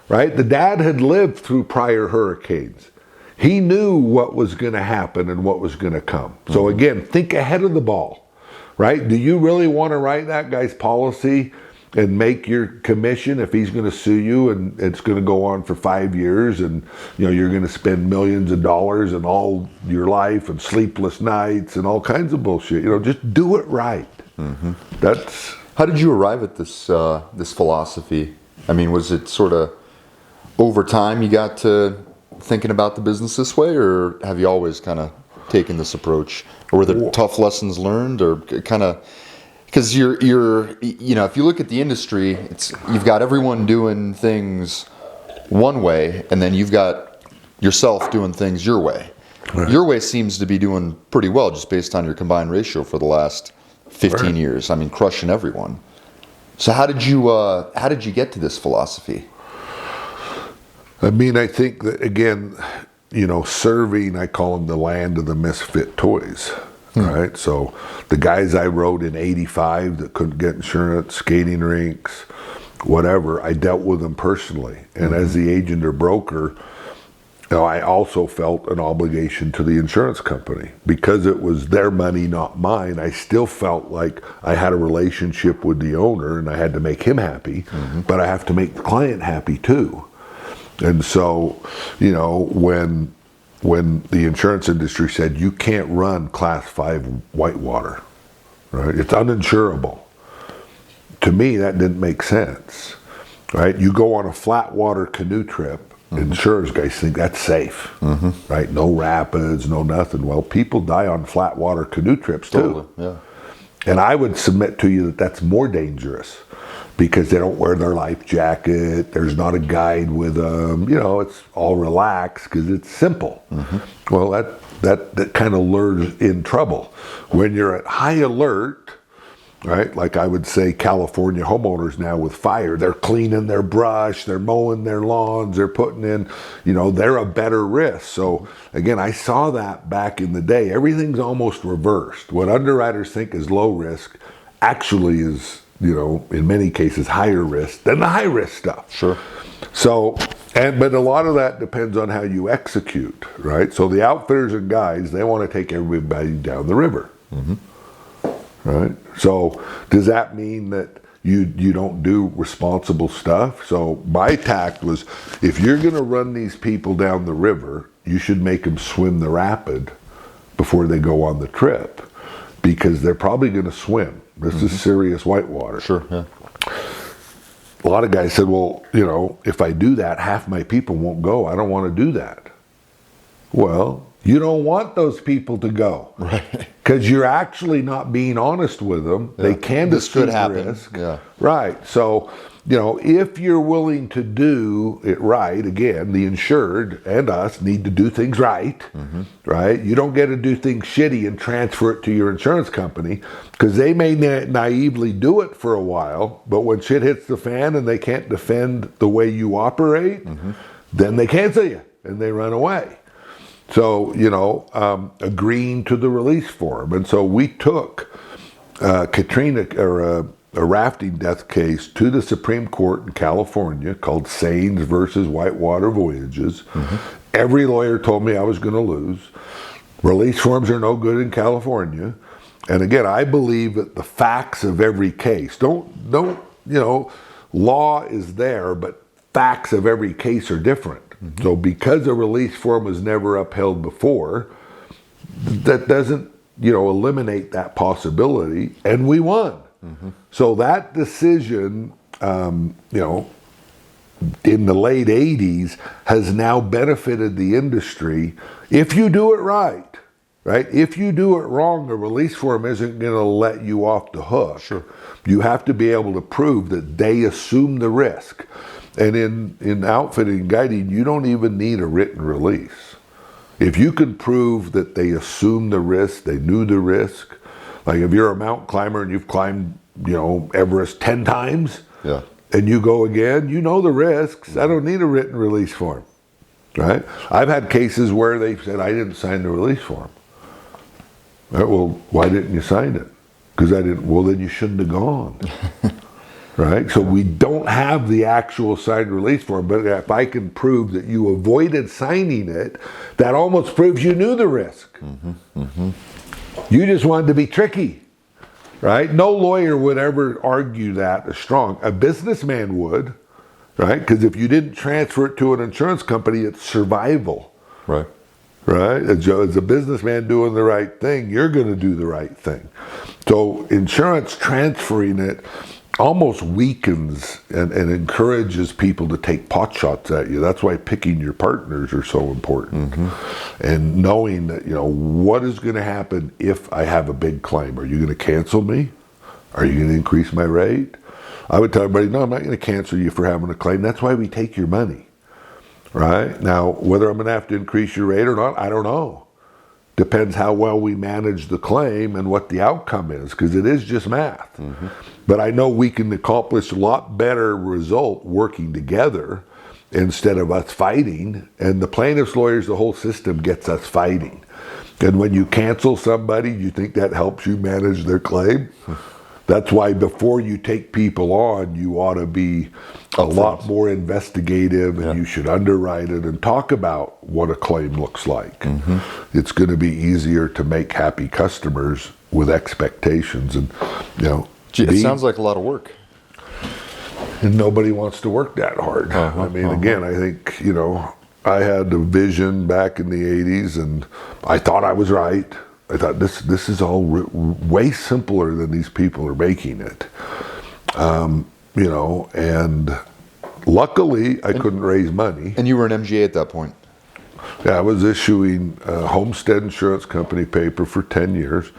right? The dad had lived through prior hurricanes. He knew what was going to happen and what was going to come. So again, think ahead of the ball, right? Do you really want to write that guy's policy and make your commission if he's going to sue you, and it's going to go on for 5 years, and you're going to spend millions of dollars and all your life and sleepless nights and all kinds of bullshit? Just do it right. That's how did you arrive at this this philosophy? I mean, was it sort of over time you got to thinking about the business this way, or have you always kind of taken this approach, or were there tough lessons learned, or kind of? Because you're if you look at the industry, you've got everyone doing things one way, and then you've got yourself doing things your way. Right. Your way seems to be doing pretty well, just based on your combined ratio for the last 15 years. I mean, crushing everyone. So how did you get to this philosophy? I mean, I think that, again, serving, I call them the land of the misfit toys, right? So the guys I rode in '85 that couldn't get insurance, skating rinks, whatever, I dealt with them personally. And as the agent or broker, I also felt an obligation to the insurance company. Because it was their money, not mine, I still felt like I had a relationship with the owner and I had to make him happy, but I have to make the client happy too. And so, when the insurance industry said you can't run class 5 whitewater, right? It's uninsurable. To me, that didn't make sense, right? You go on a flat water canoe trip, insurance guys think that's safe, right? No rapids, no nothing. Well, people die on flat water canoe trips too. Totally, yeah. And I would submit to you that that's more dangerous because they don't wear their life jacket. There's not a guide with them. It's all relaxed because it's simple. Well, that kind of lures in trouble. When you're at high alert, right? Like I would say California homeowners now with fire, they're cleaning their brush, they're mowing their lawns, they're putting in, they're a better risk. So again, I saw that back in the day. Everything's almost reversed. What underwriters think is low risk actually is, in many cases higher risk than the high risk stuff. Sure. So, but a lot of that depends on how you execute, right? So the outfitters and guys, they want to take everybody down the river. Right? So does that mean that you don't do responsible stuff? So my tact was, if you're going to run these people down the river, you should make them swim the rapid before they go on the trip, because they're probably going to swim. This is serious whitewater. Sure, yeah. A lot of guys said, well, if I do that, half my people won't go. I don't want to do that. Well, you don't want those people to go, right? Because you're actually not being honest with them. Yeah. They can could happen. Risk. Yeah. Right. So, if you're willing to do it right, again, the insured and us need to do things right, right? You don't get to do things shitty and transfer it to your insurance company, because they may naively do it for a while, but when shit hits the fan and they can't defend the way you operate, then they cancel you and they run away. So, agreeing to the release form. And so we took Katrina, or a rafting death case, to the Supreme Court in California called Saines versus Whitewater Voyages. Every lawyer told me I was going to lose. Release forms are no good in California. And again, I believe that the facts of every case, law is there, but facts of every case are different. So because a release form was never upheld before, that doesn't, eliminate that possibility, and we won. So that decision, in the late 80s has now benefited the industry if you do it right, right? If you do it wrong, a release form isn't going to let you off the hook. Sure. You have to be able to prove that they assume the risk. And in outfitting and guiding, you don't even need a written release. If you can prove that they assumed the risk, they knew the risk, like if you're a mountain climber and you've climbed, Everest 10 times, yeah, and you go again, you know the risks. I don't need a written release form, right? I've had cases where they said, I didn't sign the release form. Right, well, why didn't you sign it? Because I didn't. Well, then you shouldn't have gone. Right? So we don't have the actual signed release form, but if I can prove that you avoided signing it, that almost proves you knew the risk. You just wanted to be tricky, right? No lawyer would ever argue that as strong. A businessman would, right? Because if you didn't transfer it to an insurance company, it's survival. Right. Right? As a businessman doing the right thing, you're going to do the right thing. So insurance transferring it almost weakens and encourages people to take pot shots at you. That's why picking your partners are so important. And knowing that, what is going to happen if I have a big claim? Are you going to cancel me? Are you going to increase my rate? I would tell everybody, no, I'm not going to cancel you for having a claim. That's why we take your money. Right? Now, whether I'm going to have to increase your rate or not, I don't know. Depends how well we manage the claim and what the outcome is, because it is just math. But I know we can accomplish a lot better result working together instead of us fighting. And the plaintiff's lawyers, the whole system gets us fighting. And when you cancel somebody, you think that helps you manage their claim? That's why before you take people on, you ought to be a lot more investigative, and you should underwrite it and talk about what a claim looks like. It's going to be easier to make happy customers with expectations. And, you know, It sounds like a lot of work. and nobody wants to work that hard. I mean, again, I think, you know, I had a vision back in the 80s, and I thought I was right. I thought this is all way simpler than these people are making it. You know, and luckily I couldn't raise money. And you were an MGA at that point. Yeah, I was issuing Homestead Insurance Company paper for 10 years.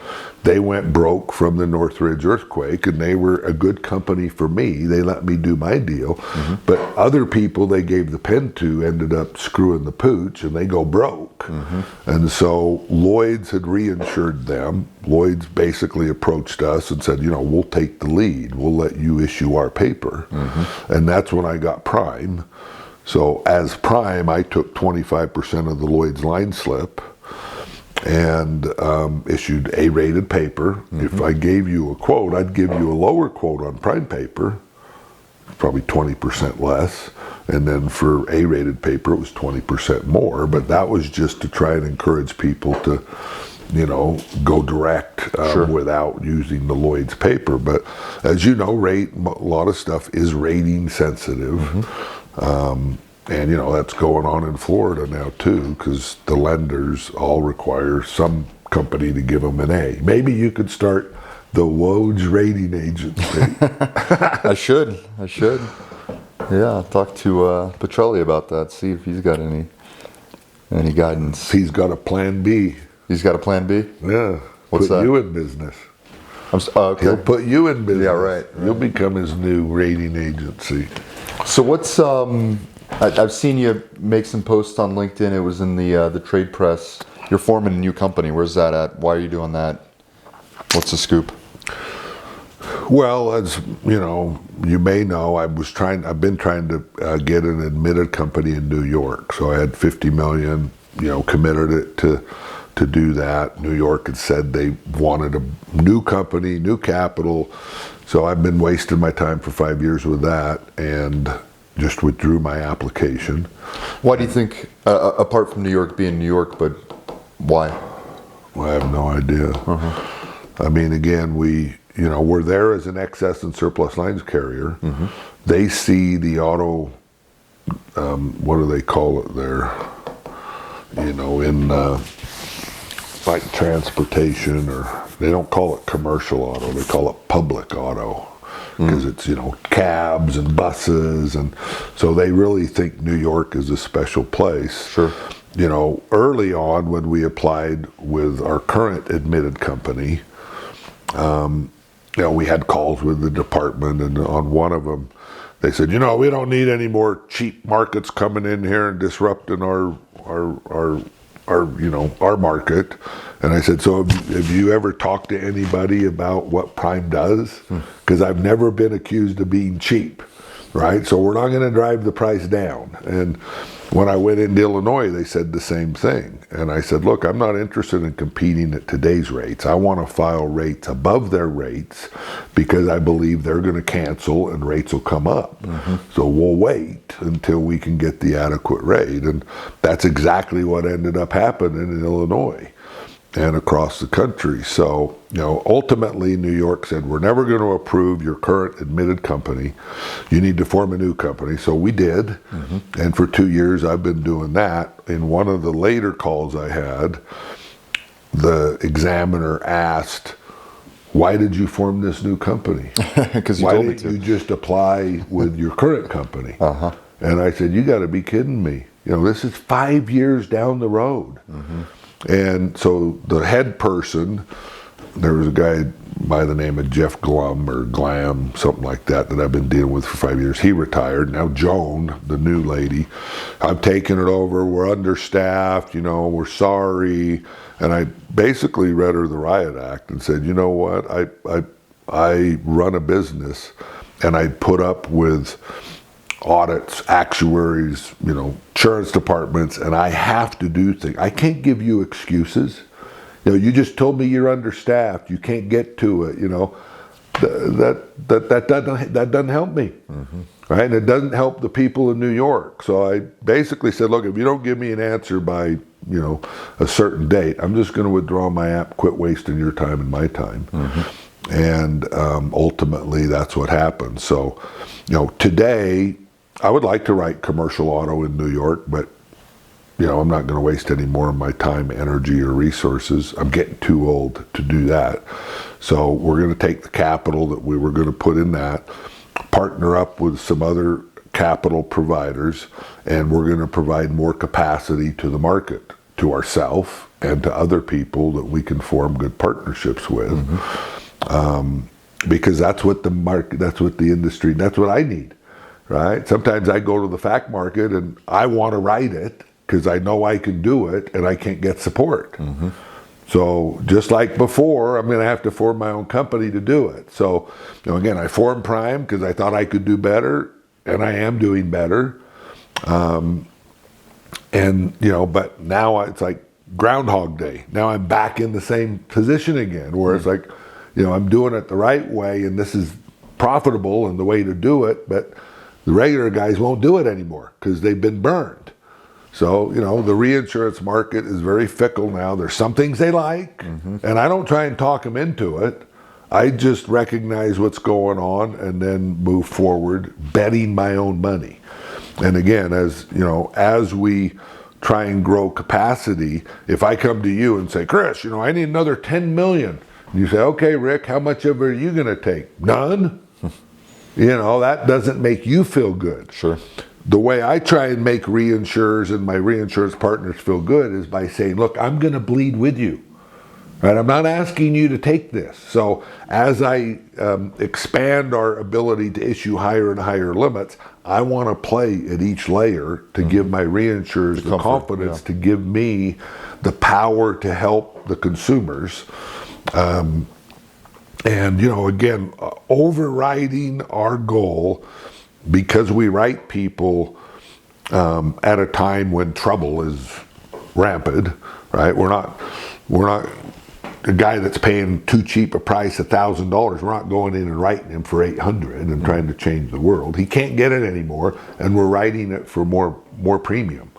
They went broke from the Northridge earthquake, and they were a good company for me. They let me do my deal. But other people they gave the pen to ended up screwing the pooch, and they go broke. And so Lloyd's had reinsured them. Lloyd's basically approached us and said, you know, we'll take the lead. We'll let you issue our paper. And that's when I got Prime. So as Prime, I took 25% of the Lloyd's line slip and issued A-rated paper. If I gave you a quote, I'd give you a lower quote on Prime paper, probably 20% less. And then for A-rated paper, it was 20% more. But that was just to try and encourage people to, you know, go direct without using the Lloyd's paper. But as you know, a lot of stuff is rating sensitive. And, you know, that's going on in Florida now, too, because the lenders all require some company to give them an A. Maybe you could start the Woj Rating Agency. I should. Yeah, I'll talk to Petrelli about that, see if he's got any guidance. He's got a plan B. He's got a plan B? Yeah. What's put that? you in business. Okay. He'll put you in business. Yeah, right. You'll become his new rating agency. So what's I've seen you make some posts on LinkedIn. It was in the trade press. You're forming a new company. Where's that at? Why are you doing that? What's the scoop? Well, as you know, you may know, I've been trying to get an admitted company in New York. So I had $50 million, you know, committed it to do that. New York had said they wanted a new company, new capital. So I've been wasting my time for 5 years with that, and just withdrew my application. Why do you think, apart from New York being New York, but why? Well, I have no idea. I mean, again, we're there as an excess and surplus lines carrier. They see the auto, what do they call it there? You know, in like transportation, or they don't call it commercial auto, they call it public auto. Because it's, you know, cabs and buses, and so they really think New York is a special place. Sure. You know, early on when we applied with our current admitted company, you know, we had calls with the department, and on one of them, they said, you know, we don't need any more cheap markets coming in here and disrupting our you know, our market. And I said, so have you ever talked to anybody about what Prime does? Because I've never been accused of being cheap, right? So we're not going to drive the price down. And when I went into Illinois, they said the same thing. And I said, look, I'm not interested in competing at today's rates. I want to file rates above their rates because I believe they're going to cancel and rates will come up. So we'll wait until we can get the adequate rate. And that's exactly what ended up happening in Illinois and across the country. So, you know, ultimately New York said, we're never going to approve your current admitted company. You need to form a new company. So we did. And for 2 years I've been doing that. In one of the later calls I had, the examiner asked, why did you form this new company? Because you Why told me didn't to. you just apply with your current company? And I said, you got to be kidding me. You know, this is 5 years down the road. And so the head person, there was a guy by the name of Jeff Glum or Glam, something like that I've been dealing with for 5 years. He retired. Now Joan, the new lady, I've taken it over. We're understaffed, we're sorry. And I basically read her the Riot Act and said, you know what, I run a business and I put up with audits, actuaries, insurance departments, and I have to do things. I can't give you excuses. You just told me you're understaffed. You can't get to it. That doesn't help me, right? And it doesn't help the people in New York. So I basically said, look, if you don't give me an answer by a certain date, I'm just going to withdraw my app. Quit wasting your time and my time. And ultimately, that's what happened. So, today, I would like to write commercial auto in New York, but I'm not going to waste any more of my time, energy, or resources. I'm getting too old to do that. So we're going to take the capital that we were going to put in that, partner up with some other capital providers, and we're going to provide more capacity to the market, to ourselves and to other people that we can form good partnerships with. Because that's what the market, that's what the industry, that's what I need, right? Sometimes I go to the fact market and I want to write it because I know I can do it and I can't get support. So just like before, I'm going to have to form my own company to do it. So, again, I formed Prime because I thought I could do better, and I am doing better. But now it's like Groundhog Day. Now I'm back in the same position again, where it's like, I'm doing it the right way, and this is profitable and the way to do it, but the regular guys won't do it anymore because they've been burned. So, the reinsurance market is very fickle now. There's some things they like, and I don't try and talk them into it. I just recognize what's going on and then move forward, betting my own money. And again, as we try and grow capacity, if I come to you and say, Chris, I need another 10 million. And you say, okay, Rick, how much of it are you going to take? None. That doesn't make you feel good. Sure. The way I try and make reinsurers and my reinsurance partners feel good is by saying, look, I'm going to bleed with you. Right? I'm not asking you to take this. So as I expand our ability to issue higher and higher limits, I want to play at each layer to give my reinsurers the confidence to give me the power to help the consumers. Again, overriding our goal, because we write people at a time when trouble is rampant, right? We're not a guy that's paying too cheap a price, $1,000. We're not going in and writing him for $800 and trying to change the world. He can't get it anymore, and we're writing it for more premium.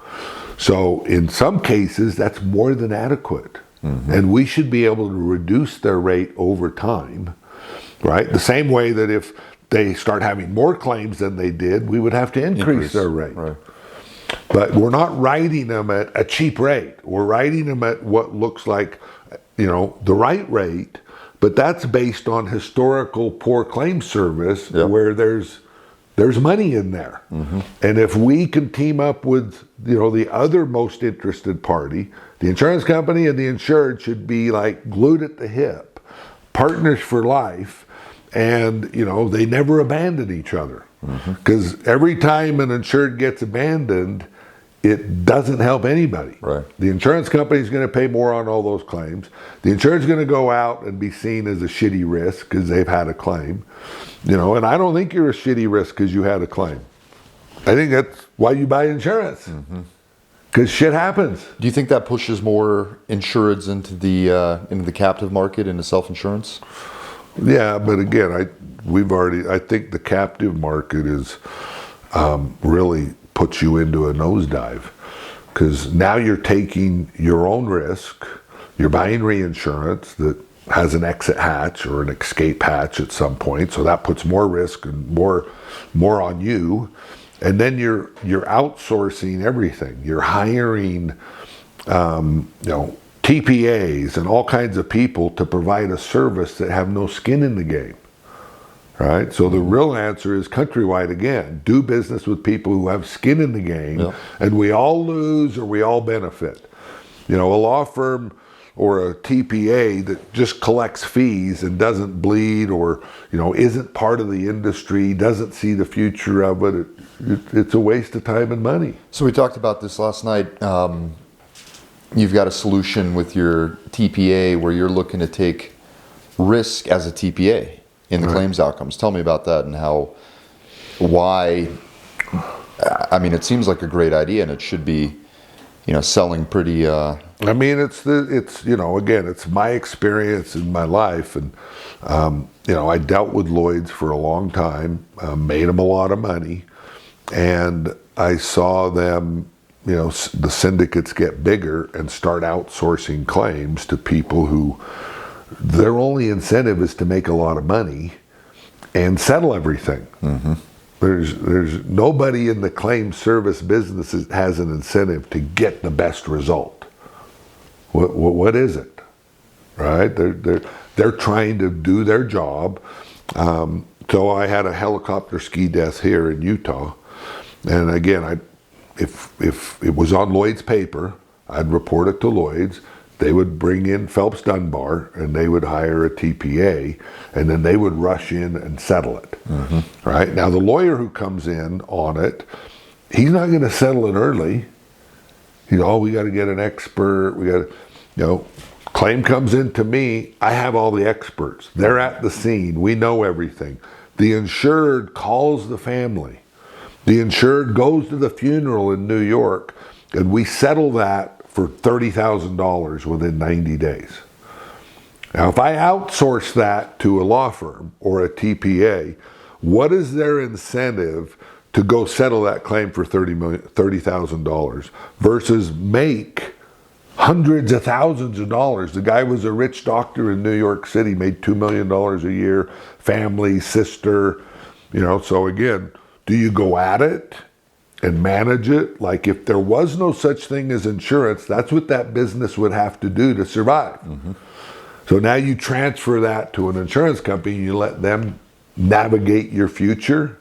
So in some cases, that's more than adequate, and we should be able to reduce their rate over time, right? The same way that if they start having more claims than they did, we would have to increase their rate. Right. But we're not writing them at a cheap rate. We're writing them at what looks like, the right rate, but that's based on historical poor claim service where there's money in there. And if we can team up with, the other most interested party, the insurance company and the insured should be like glued at the hip, partners for life. And, they never abandon each other. Because every time an insured gets abandoned, it doesn't help anybody. Right. The insurance company is going to pay more on all those claims. The insured's going to go out and be seen as a shitty risk because they've had a claim. And I don't think you're a shitty risk because you had a claim. I think that's why you buy insurance. Because shit happens. Do you think that pushes more insureds into the captive market, into self-insurance? Yeah, but again, I think the captive market is really puts you into a nosedive, because now you're taking your own risk. You're buying reinsurance that has an exit hatch or an escape hatch at some point, so that puts more risk and more on you. And then you're outsourcing everything. You're hiring, TPAs and all kinds of people to provide a service that have no skin in the game, right? So the real answer is countrywide again. Do business with people who have skin in the game, and we all lose or we all benefit. A law firm or a TPA that just collects fees and doesn't bleed, or isn't part of the industry, doesn't see the future of it, it's a waste of time and money. So we talked about this last night. You've got a solution with your TPA where you're looking to take risk as a TPA in the claims outcomes. Tell me about that and why. I mean, it seems like a great idea, and it should be, selling pretty. I mean, it's again, it's my experience in my life, and I dealt with Lloyd's for a long time, made them a lot of money, and I saw them, the syndicates get bigger and start outsourcing claims to people who their only incentive is to make a lot of money and settle everything. Mm-hmm. There's nobody in the claim service business has an incentive to get the best result. What is it, right? They're trying to do their job. So I had a helicopter ski death here in Utah, and again, if it was on Lloyd's paper, I'd report it to Lloyd's. They would bring in Phelps Dunbar, and they would hire a TPA, and then they would rush in and settle it. Mm-hmm. Right? Now, the lawyer who comes in on it, he's not going to settle it early. We got to get an expert. We got to, claim comes in to me. I have all the experts. They're at the scene. We know everything. The insured calls the family. The insured goes to the funeral in New York, and we settle that for $30,000 within 90 days. Now, if I outsource that to a law firm or a TPA, what is their incentive to go settle that claim for $30,000 versus make hundreds of thousands of dollars? The guy was a rich doctor in New York City, made $2 million a year, family, sister, so again, do you go at it and manage it? Like, if there was no such thing as insurance, that's what that business would have to do to survive. Mm-hmm. So now you transfer that to an insurance company and you let them navigate your future.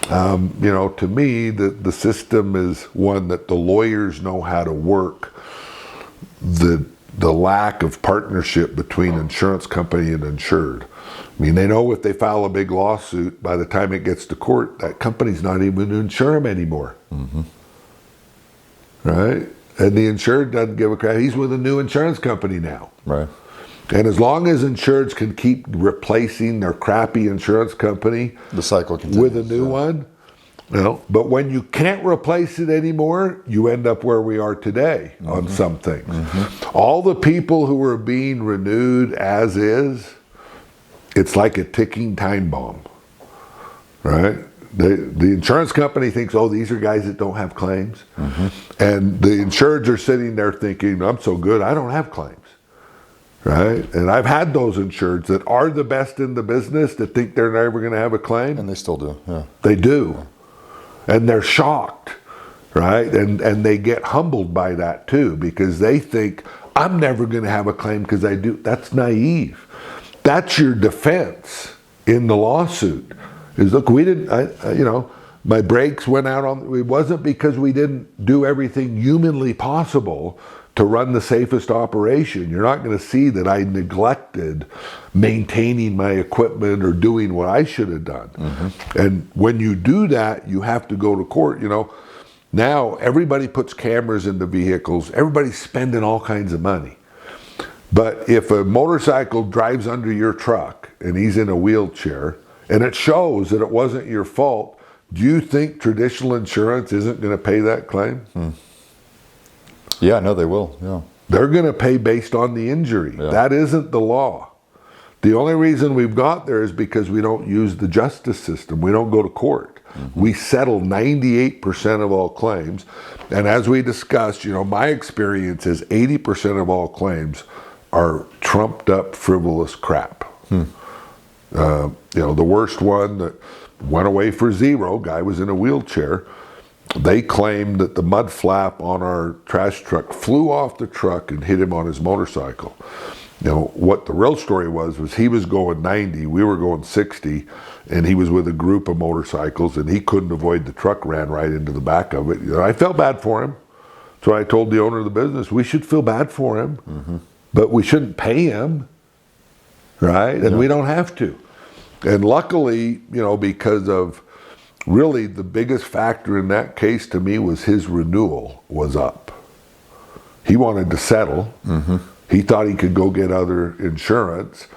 To me, the system is one that the lawyers know how to work. The lack of partnership between insurance company and insured. I mean, they know if they file a big lawsuit, by the time it gets to court, that company's not even going to insure them anymore. Mm-hmm. Right? And the insured doesn't give a crap. He's with a new insurance company now. Right. And as long as insureds can keep replacing their crappy insurance company, the cycle continues, with a new one, but when you can't replace it anymore, you end up where we are today. Mm-hmm. On some things. Mm-hmm. All the people who are being renewed as is, it's like a ticking time bomb, right? The insurance company thinks, these are guys that don't have claims. Mm-hmm. And the insureds are sitting there thinking, I'm so good, I don't have claims, right? And I've had those insureds that are the best in the business that think they're never going to have a claim. And they still do, yeah. They do. Yeah. And they're shocked, right? And they get humbled by that too, because they think, I'm never going to have a claim because I do. That's naive. That's your defense in the lawsuit. Is, look, we didn't, my brakes went out on, it wasn't because we didn't do everything humanly possible to run the safest operation. You're not going to see that I neglected maintaining my equipment or doing what I should have done. Mm-hmm. And when you do that, you have to go to court. Now everybody puts cameras in the vehicles. Everybody's spending all kinds of money. But if a motorcycle drives under your truck and he's in a wheelchair and it shows that it wasn't your fault, do you think traditional insurance isn't going to pay that claim? Hmm. Yeah, no, they will. Yeah. They're going to pay based on the injury. Yeah. That isn't the law. The only reason we've got there is because we don't use the justice system. We don't go to court. Mm-hmm. We settle 98% of all claims. And as we discussed, my experience is 80% of all claims are trumped up, frivolous crap. The worst one that went away for zero, guy was in a wheelchair. They claimed that the mud flap on our trash truck flew off the truck and hit him on his motorcycle. What the real story was he was going 90, we were going 60, and he was with a group of motorcycles, and he couldn't avoid the truck, ran right into the back of it. I felt bad for him. So I told the owner of the business, we should feel bad for him. Mm-hmm. but we shouldn't pay him, right? And we don't have to. And luckily, because of really the biggest factor in that case to me was his renewal was up. He wanted to settle. Mm-hmm. He thought he could go get other insurance.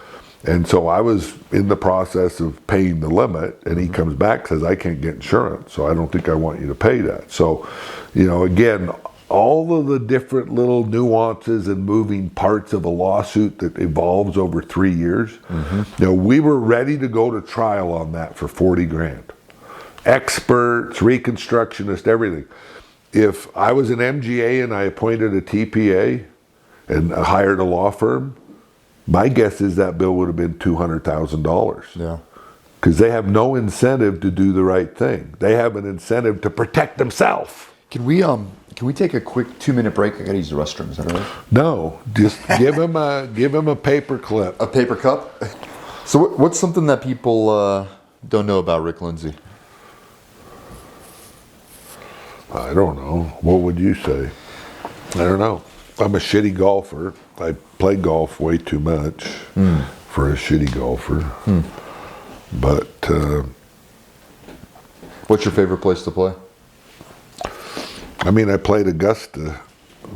And so I was in the process of paying the limit, and he comes back and says, I can't get insurance, so I don't think I want you to pay that. So, again, all of the different little nuances and moving parts of a lawsuit that evolves over 3 years, we were ready to go to trial on that for $40,000. Experts, reconstructionists, everything. If I was an MGA and I appointed a TPA and hired a law firm, my guess is that bill would have been $200,000. Yeah. Because they have no incentive to do the right thing. They have an incentive to protect themselves. Can we take a quick 2-minute break? I gotta use the restroom. Is that all right? No, just give him a paper clip. A paper cup. So what's something that people don't know about Rick Lindsey? I don't know. What would you say? I don't know. I'm a shitty golfer. I play golf way too much for a shitty golfer. But what's your favorite place to play? I played Augusta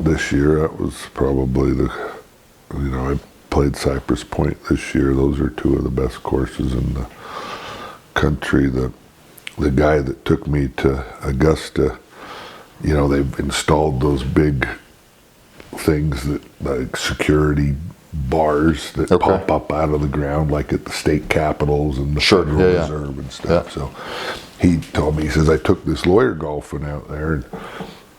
this year. That was probably I played Cypress Point this year. Those are two of the best courses in the country. The guy that took me to Augusta, they've installed those big things that like security bars that pop up out of the ground, like at the state capitals and the Federal Reserve and stuff. Yeah. So he told me, he says, I took this lawyer golfing out there, and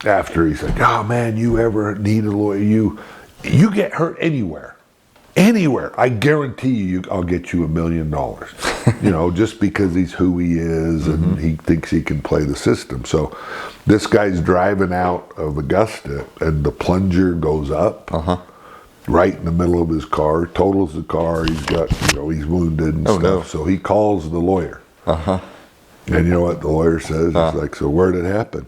after he's like, oh man, you ever need a lawyer, you get hurt anywhere, I guarantee you I'll get you $1 million. Just because he's who he is and he thinks he can play the system. So this guy's driving out of Augusta and the plunger goes up right in the middle of his car, totals the car. He's got, he's wounded and stuff. No. So he calls the lawyer. And you know what the lawyer says? He's like, so where'd it happen?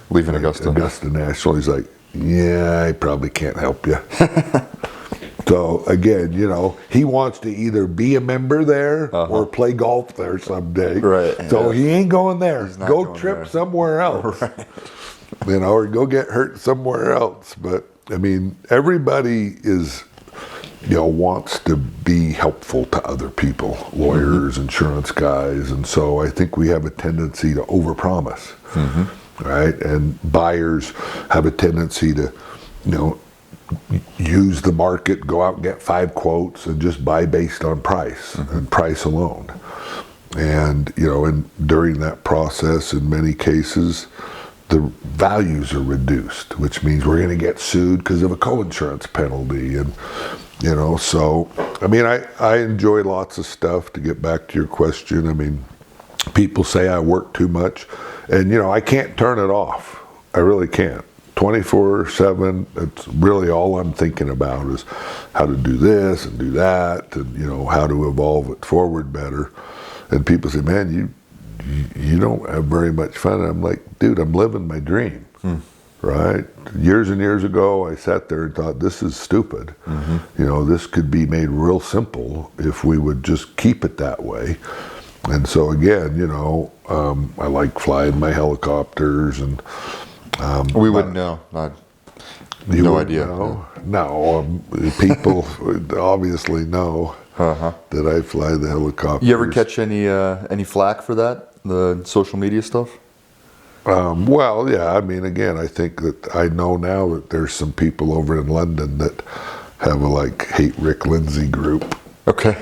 Leaving Augusta. Augusta National. He's like, yeah, I probably can't help you. So again, he wants to either be a member there or play golf there someday. Right. So he ain't going there. Go trip there. somewhere else. Right. Or go get hurt somewhere else. But everybody is, wants to be helpful to other people, lawyers, insurance guys, and so I think we have a tendency to overpromise, right? And buyers have a tendency to, use the market, go out and get 5 quotes and just buy based on price and price alone. And, and during that process, in many cases, the values are reduced, which means we're going to get sued because of a co-insurance penalty. And, so, I enjoy lots of stuff. To get back to your question, people say I work too much, and, I can't turn it off. I really can't. 24/7, it's really all I'm thinking about is how to do this and do that, and how to evolve it forward better. And people say, man, you don't have very much fun. And I'm like, dude, I'm living my dream, right? Years and years ago, I sat there and thought, this is stupid. This could be made real simple if we would just keep it that way. And so again, I like flying my helicopters and we wouldn't know. No idea. Know? No, people obviously know that I fly the helicopters. You ever catch any flack for that? The social media stuff? Well, yeah. Again, I think that I know now that there's some people over in London that have a hate Rick Lindsey group. Okay.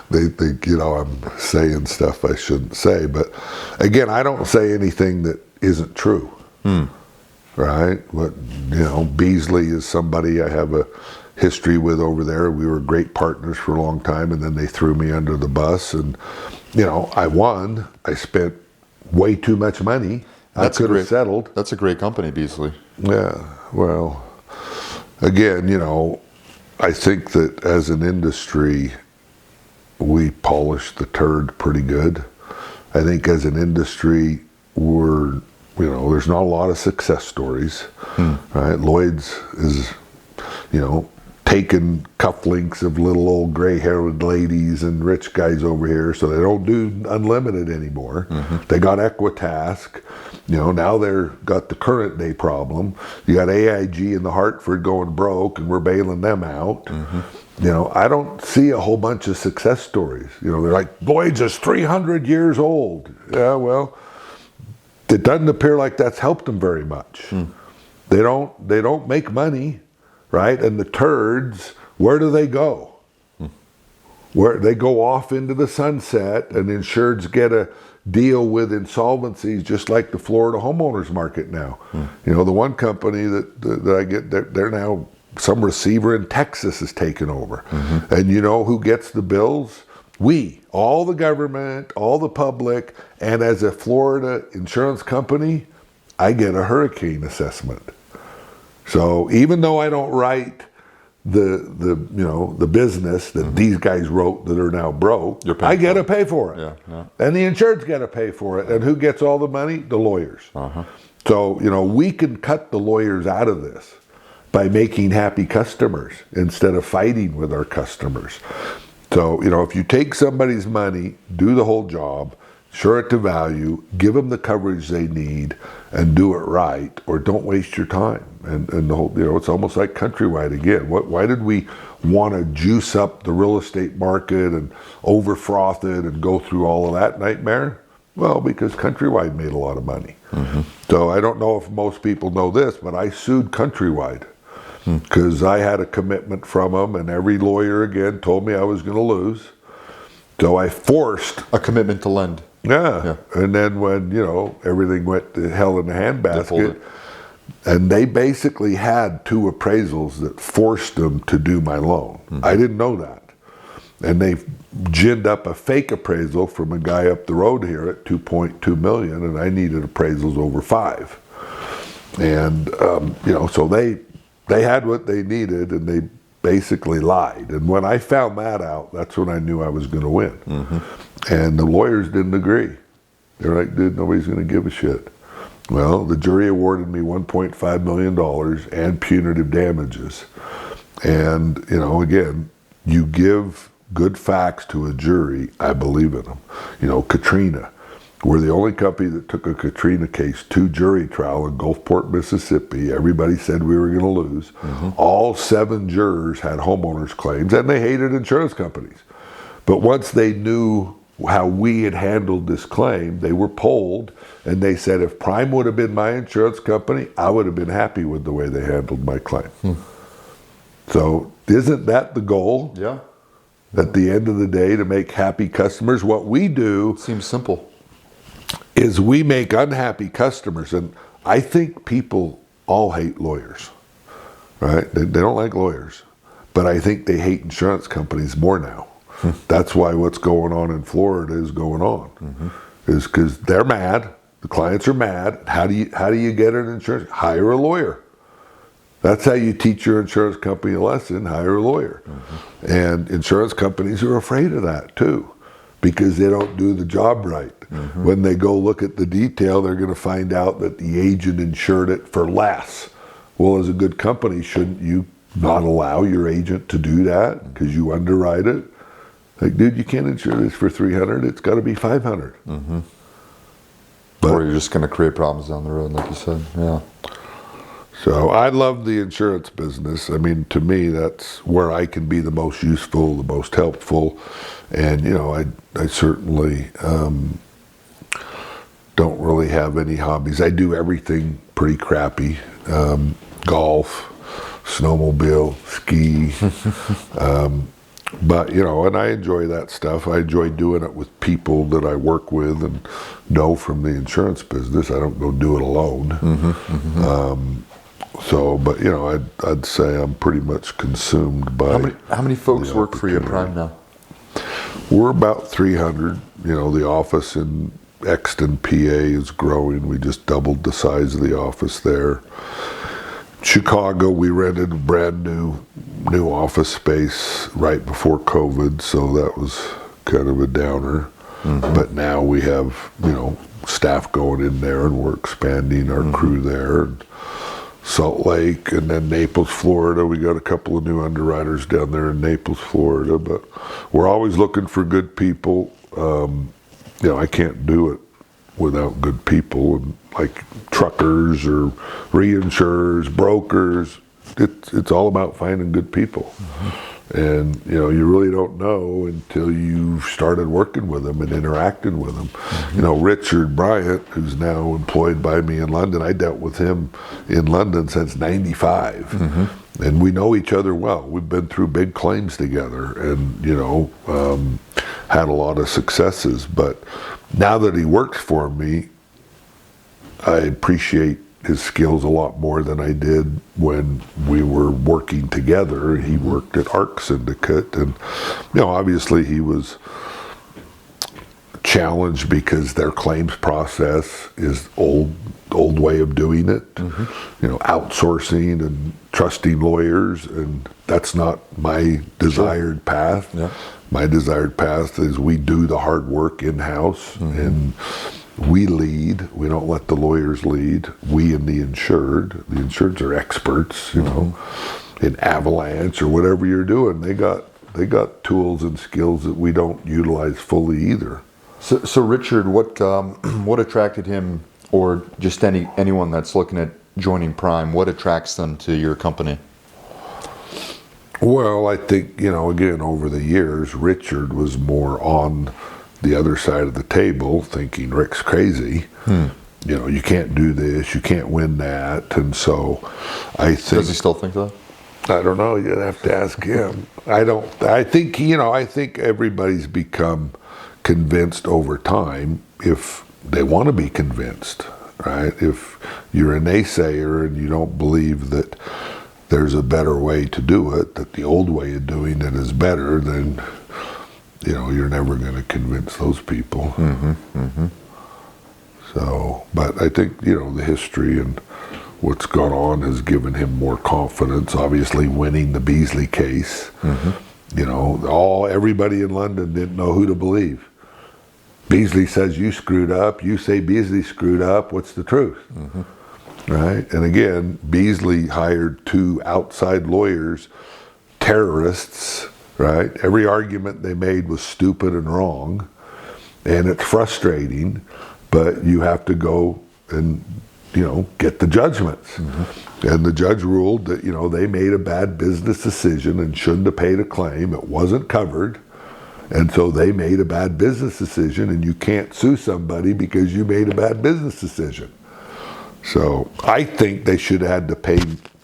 They think I'm saying stuff I shouldn't say, but again, I don't say anything that isn't true, right? But Beasley is somebody I have a history with over there. We were great partners for a long time, and then they threw me under the bus, and I won. I spent way too much money. I could have settled. That's a great company, Beasley. Yeah. Well, again, I think that as an industry, we polished the turd pretty good. I think as an industry, there's not a lot of success stories, right? Lloyd's is taking cufflinks of little old gray-haired ladies and rich guys over here, so they don't do unlimited anymore. They got Equitask. Now they're got the current day problem. You got AIG and the Hartford going broke, and we're bailing them out. I don't see a whole bunch of success stories. They're like, Lloyd's is 300 years old. Yeah, well, it doesn't appear like that's helped them very much. They don't make money, right? And the turds, where do they go? Where they go off into the sunset, and insureds get a deal with insolvencies just like the Florida homeowners market now. The one company that I get, they're now, some receiver in Texas has taken over. And you know who gets the bills? We, all the government, all the public, and as a Florida insurance company, I get a hurricane assessment. So even though I don't write the business that these guys wrote that are now broke, I get to pay for it. And the insureds get to pay for it. And who gets all the money? The lawyers. So, we can cut the lawyers out of this by making happy customers instead of fighting with our customers. So, if you take somebody's money, do the whole job, insure it to value, give them the coverage they need, and do it right, or don't waste your time. And the whole, it's almost like Countrywide again. Why did we want to juice up the real estate market and over-froth it and go through all of that nightmare? Well, because Countrywide made a lot of money. So I don't know if most people know this, but I sued Countrywide because I had a commitment from them, and every lawyer again told me I was going to lose. So I forced a commitment to lend. Yeah. And then when, everything went to hell in a handbasket, and they basically had two appraisals that forced them to do my loan. I didn't know that. And they ginned up a fake appraisal from a guy up the road here at $2.2 million, and I needed appraisals over $5 million. And, so they had what they needed, and they basically lied. And when I found that out, that's when I knew I was going to win. And the lawyers didn't agree. They're like, dude, nobody's going to give a shit. Well, the jury awarded me $1.5 million and punitive damages. And, again, you give good facts to a jury, I believe in them. Katrina. We're the only company that took a Katrina case to jury trial in Gulfport, Mississippi. Everybody said we were going to lose. All 7 jurors had homeowners claims, and they hated insurance companies. But once they knew how we had handled this claim, they were polled, and they said if Prime would have been my insurance company, I would have been happy with the way they handled my claim. So isn't that the goal? Yeah. At the end of the day, to make happy customers? What we do seems simple. Is we make unhappy customers, and I think people all hate lawyers, right? They don't like lawyers, but I think they hate insurance companies more now. That's why what's going on in Florida is going on, is because they're mad. The clients are mad. How do you get an insurance? Hire a lawyer. That's how you teach your insurance company a lesson. Hire a lawyer, and insurance companies are afraid of that too, because they don't do the job right. When they go look at the detail, they're going to find out that the agent insured it for less. Well, as a good company, shouldn't you not allow your agent to do that because you underwrite it? Like, dude, you can't insure this for $300. It's got to be $500. Or you're just going to create problems down the road, like you said. Yeah. So I love the insurance business. I mean, to me, that's where I can be the most useful, the most helpful. And, I certainly don't really have any hobbies. I do everything pretty crappy. Golf, snowmobile, ski. But, and I enjoy that stuff. I enjoy doing it with people that I work with and know from the insurance business. I don't go do it alone. But I'd say I'm pretty much consumed by. How many folks work for you at Prime now? We're about 300. The office in Exton, PA is growing. We just doubled the size of the office there. Chicago, we rented a brand new office space right before COVID, so that was kind of a downer. But now we have staff going in there, and we're expanding our crew there. And Salt Lake, and then Naples, Florida. We got a couple of new underwriters down there in Naples, Florida, but we're always looking for good people. I can't do it without good people, and like truckers or reinsurers, brokers. It's all about finding good people. And you really don't know until you've started working with them and interacting with them. Richard Bryant, who's now employed by me in London, I dealt with him in London since '95, and we know each other well. We've been through big claims together, and had a lot of successes. But now that he works for me, I appreciate his skills a lot more than I did when we were working together. He worked at Arc Syndicate, and obviously he was challenged because their claims process is old way of doing it. Outsourcing and trusting lawyers, and that's not my desired path. Yeah. My desired path is we do the hard work in-house, and we lead. We don't let the lawyers lead. We and the insured. The insureds are experts, in avalanche or whatever you're doing. They got tools and skills that we don't utilize fully either. So Richard, what attracted him, or just anyone that's looking at joining Prime, what attracts them to your company? Well, I think, again, over the years, Richard was more on the other side of the table thinking Rick's crazy. You can't do this, you can't win that. And so I think... Does he still think that? I don't know, you'd have to ask him. I think everybody's become convinced over time if they want to be convinced, right? If you're a naysayer and you don't believe that there's a better way to do it, that the old way of doing it is better, then you're never going to convince those people. So, but I think the history and what's gone on has given him more confidence. Obviously, winning the Beasley case, everybody in London didn't know who to believe. Beasley says you screwed up. You say Beasley screwed up. What's the truth? Right? And again, Beasley hired 2 outside lawyers, terrorists, right? Every argument they made was stupid and wrong, and it's frustrating, but you have to go and, get the judgments. And the judge ruled that, they made a bad business decision and shouldn't have paid a claim. It wasn't covered. And so they made a bad business decision, and you can't sue somebody because you made a bad business decision. So I think they should have had to pay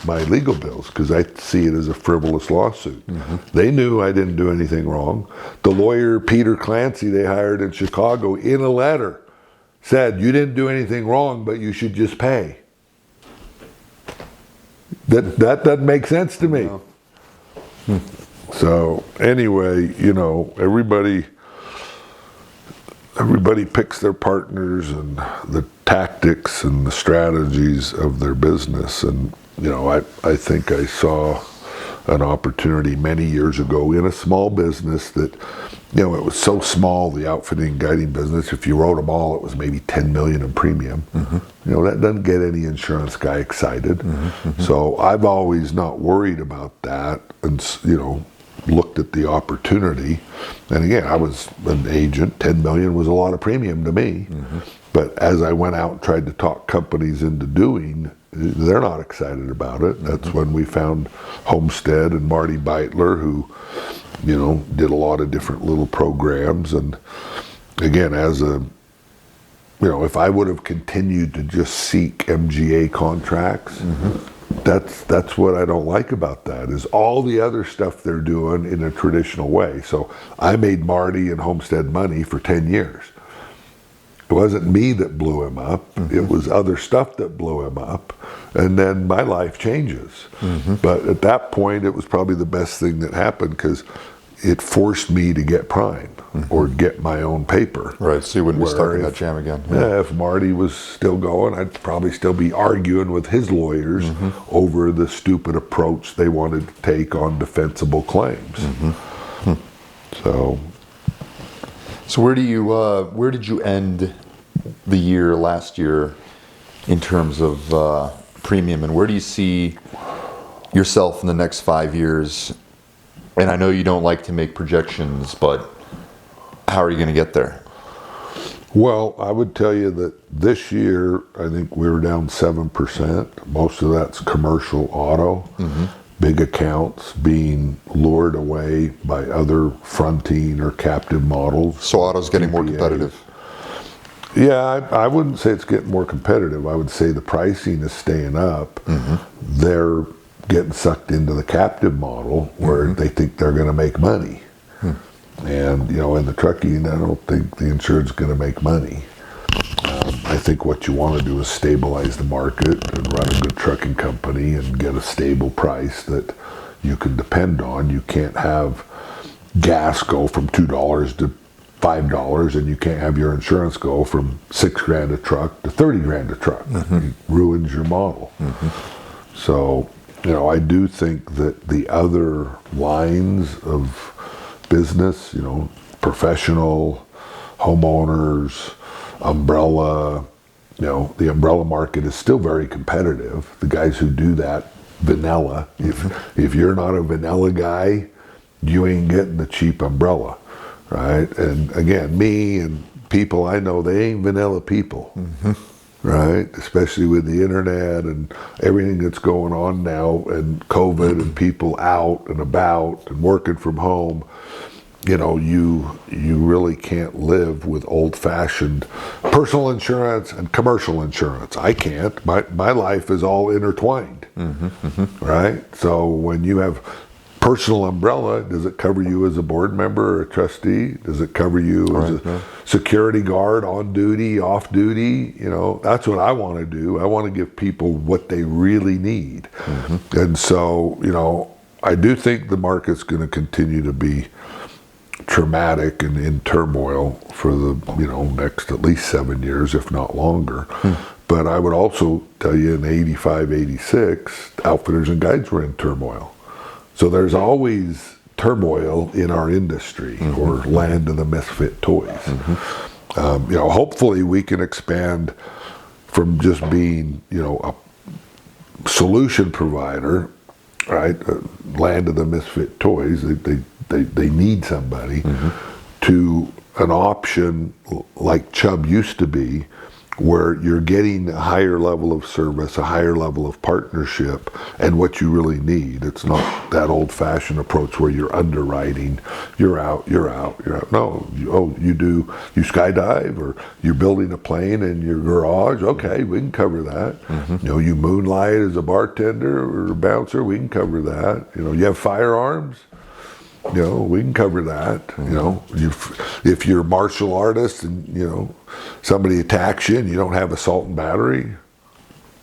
my legal bills because I see it as a frivolous lawsuit. They knew I didn't do anything wrong. The lawyer, Peter Clancy, they hired in Chicago, in a letter, said, you didn't do anything wrong, but you should just pay. That doesn't make sense to me. No. So anyway, everybody picks their partners and the tactics and the strategies of their business. And, I think I saw an opportunity many years ago in a small business that, it was so small, the outfitting and guiding business. If you wrote them all, it was maybe $10 million in premium. That doesn't get any insurance guy excited. So I've always not worried about that and, looked at the opportunity. And again, I was an agent. 10 million was a lot of premium to me. But as I went out and tried to talk companies into doing, they're not excited about it. That's when we found Homestead and Marty Beitler, who, did a lot of different little programs. And again, if I would have continued to just seek MGA contracts, that's what I don't like about that, is all the other stuff they're doing in a traditional way. So I made Marty and Homestead money for 10 years. It wasn't me that blew him up. It was other stuff that blew him up. And then my life changes. But at that point, it was probably the best thing that happened because it forced me to get Prime or get my own paper. Right, so you wouldn't be stuck in that jam again. Yeah, if Marty was still going, I'd probably still be arguing with his lawyers over the stupid approach they wanted to take on defensible claims. So where did you end the year last year in terms of premium, and where do you see yourself in the next 5 years? And I know you don't like to make projections, but how are you going to get there? Well, I would tell you that this year, I think we were down 7%. Most of that's commercial auto. Big accounts being lured away by other fronting or captive models. So auto's getting more competitive. Yeah, I wouldn't say it's getting more competitive. I would say the pricing is staying up. They're getting sucked into the captive model where they think they're going to make money. And, you know, in the trucking, I don't think the insurance is going to make money. I think what you want to do is stabilize the market and run a good trucking company and get a stable price that you can depend on. You can't have gas go from $2 to $5, and you can't have your insurance go from $6,000 a truck to $30,000 a truck. It ruins your model. So, you know, I do think that the other lines of business, you know, professional, homeowners, umbrella, you know, the umbrella market is still very competitive. The guys who do that, vanilla, if you're not a vanilla guy, you ain't getting the cheap umbrella, right? And again, me and people I know, they ain't vanilla people, right? Especially with the internet and everything that's going on now, and COVID and people out and about and working from home. You know, you really can't live with old-fashioned personal insurance and commercial insurance. I can't. My life is all intertwined, right? So when you have personal umbrella, does it cover you as a board member or a trustee? Does it cover you as a security guard on duty, off duty? You know, that's what I want to do. I want to give people what they really need. And so, you know, I do think the market's going to continue to be traumatic and in turmoil for the, you know, next at least 7 years, if not longer. But I would also tell you in 85, 86, outfitters and guides were in turmoil. So there's always turmoil in our industry, or land of the misfit toys. You know, hopefully we can expand from just being, you know, a solution provider, right? Land of the misfit toys. They need somebody, to an option like Chubb used to be, where you're getting a higher level of service, a higher level of partnership, and what you really need. It's not that old-fashioned approach where you're underwriting, you're out. No, you skydive, or you're building a plane in your garage. Okay, we can cover that. You know, you moonlight as a bartender or a bouncer, we can cover that. You know, you have firearms, you know, we can cover that. You know, if you're a martial artist and, you know, somebody attacks you and you don't have assault and battery,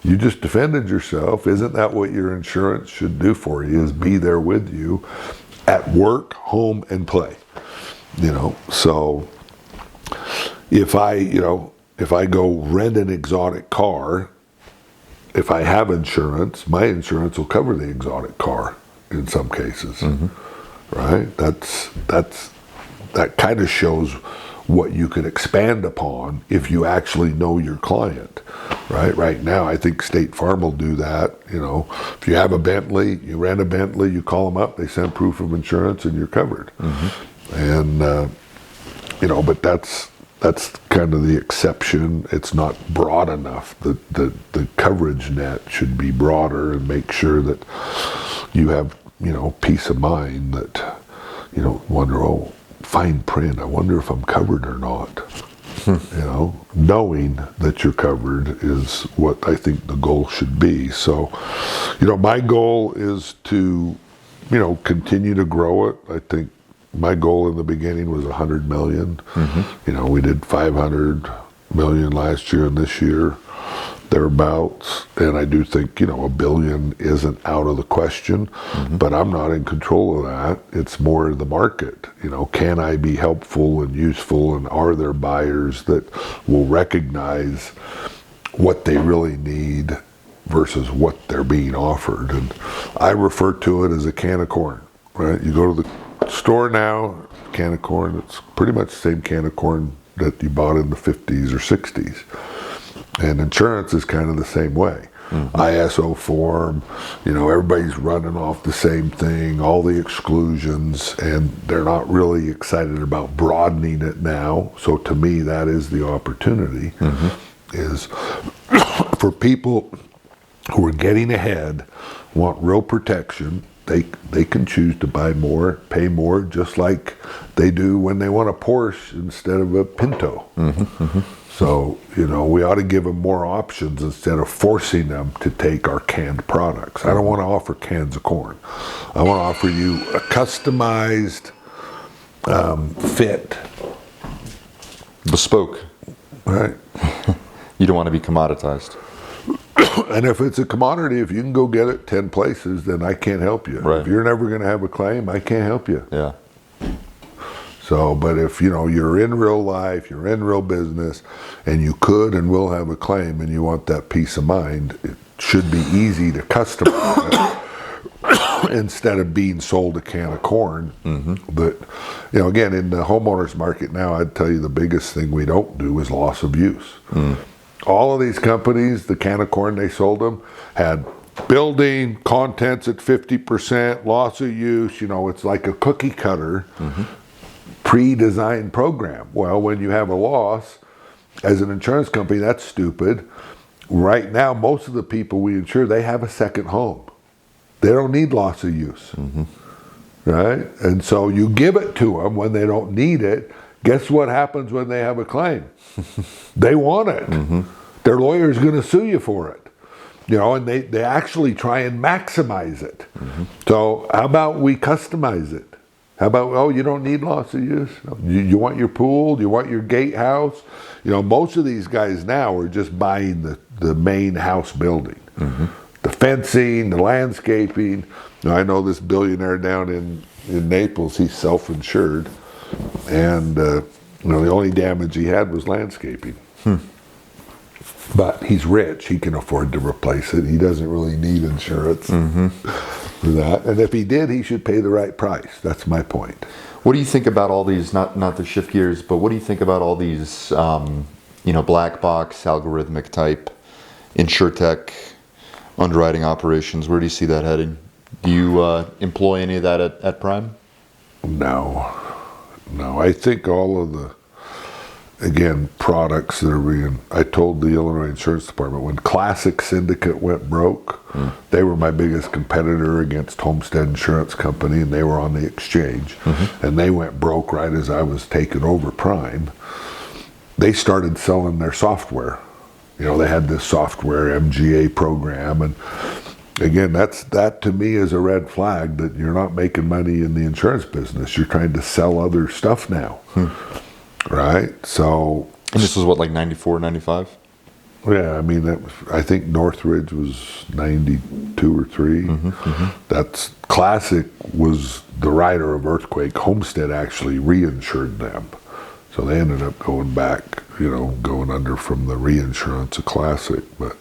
you just defended yourself. Isn't that what your insurance should do for you, is be there with you at work, home, and play? You know, so if I go rent an exotic car, if I have insurance, my insurance will cover the exotic car in some cases. Right? That kind of shows what you could expand upon if you actually know your client, right? Right now, I think State Farm will do that. You know, if you have a Bentley, you rent a Bentley, you call them up, they send proof of insurance, and you're covered. And you know, but that's kind of the exception. It's not broad enough. The coverage net should be broader, and make sure that you have, you know, peace of mind that you don't wonder, oh, fine print, I wonder if I'm covered or not. You know, knowing that you're covered is what I think the goal should be. So, you know, my goal is to, you know, continue to grow it. I think my goal in the beginning was 100 million. You know, we did 500 million last year, and this year thereabouts, and I do think, you know, $1 billion isn't out of the question, but I'm not in control of that. It's more the market. You know, can I be helpful and useful, and are there buyers that will recognize what they really need versus what they're being offered? And I refer to it as a can of corn, right? You go to the store now, can of corn, it's pretty much the same can of corn that you bought in the 50s or 60s. And insurance is kind of the same way. ISO form. Everybody's running off the same thing, all the exclusions, and they're not really excited about broadening it now. So to me, that is the opportunity, is for people who are getting ahead, want real protection. They can choose to buy more, pay more, just like they do when they want a Porsche instead of a Pinto. So, we ought to give them more options instead of forcing them to take our canned products. I don't want to offer cans of corn. I want to offer you a customized fit. Bespoke. Right. You don't want to be commoditized. And if it's a commodity, if you can go get it 10 places, then I can't help you. Right. If you're never going to have a claim, I can't help you. Yeah. So, but if you're in real life, you're in real business, and you could and will have a claim, and you want that peace of mind, it should be easy to customize it instead of being sold a can of corn. But again, in the homeowners market now, I'd tell you the biggest thing we don't do is loss of use. All of these companies, the can of corn they sold them, had building contents at 50%, loss of use. It's like a cookie cutter. Pre-designed program. Well, when you have a loss, as an insurance company, that's stupid. Right now, most of the people we insure, they have a second home. They don't need loss of use, right? And so you give it to them when they don't need it. Guess what happens when they have a claim? They want it. Their lawyer's going to sue you for it. And they actually try and maximize it. So how about we customize it? How about, you don't need loss of use? You want your pool? You want your gatehouse? Most of these guys now are just buying the main house building. The fencing, the landscaping. I know this billionaire down in Naples, he's self-insured. And, the only damage he had was landscaping. But he's rich. He can afford to replace it. He doesn't really need insurance for that. And if he did, he should pay the right price. That's my point. What do you think about all these, not to shift gears, but what do you think about all these, black box, algorithmic type, insurtech underwriting operations? Where do you see that heading? Do you employ any of that at Prime? No. I think all of the, again, products that are being, I told the Illinois Insurance Department, when Classic Syndicate went broke, they were my biggest competitor against Homestead Insurance Company, and they were on the exchange, and they went broke right as I was taking over Prime. They started selling their software. They had this software MGA program, and again, that to me is a red flag that you're not making money in the insurance business. You're trying to sell other stuff now. Right? So... And this was what, like 94, 95? Yeah, I think Northridge was 92 or 3. That's Classic was the writer of Earthquake. Homestead actually reinsured them. So they ended up going back, going under from the reinsurance of Classic. But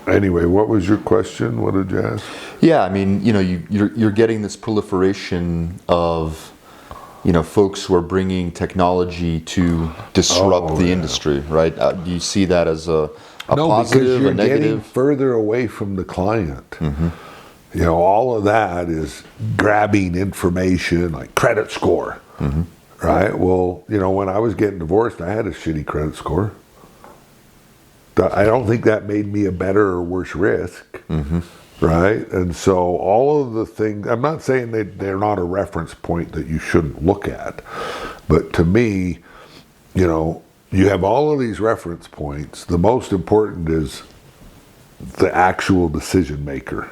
anyway, what was your question? What did you ask? Yeah, you're getting this proliferation of folks who are bringing technology to disrupt the industry, right? Do you see that as a positive, a negative? Getting further away from the client. All of that is grabbing information like credit score, right? Well, when I was getting divorced, I had a shitty credit score. I don't think that made me a better or worse risk. Right? And so all of the things, I'm not saying that they're not a reference point that you shouldn't look at, but to me, you have all of these reference points. The most important is the actual decision maker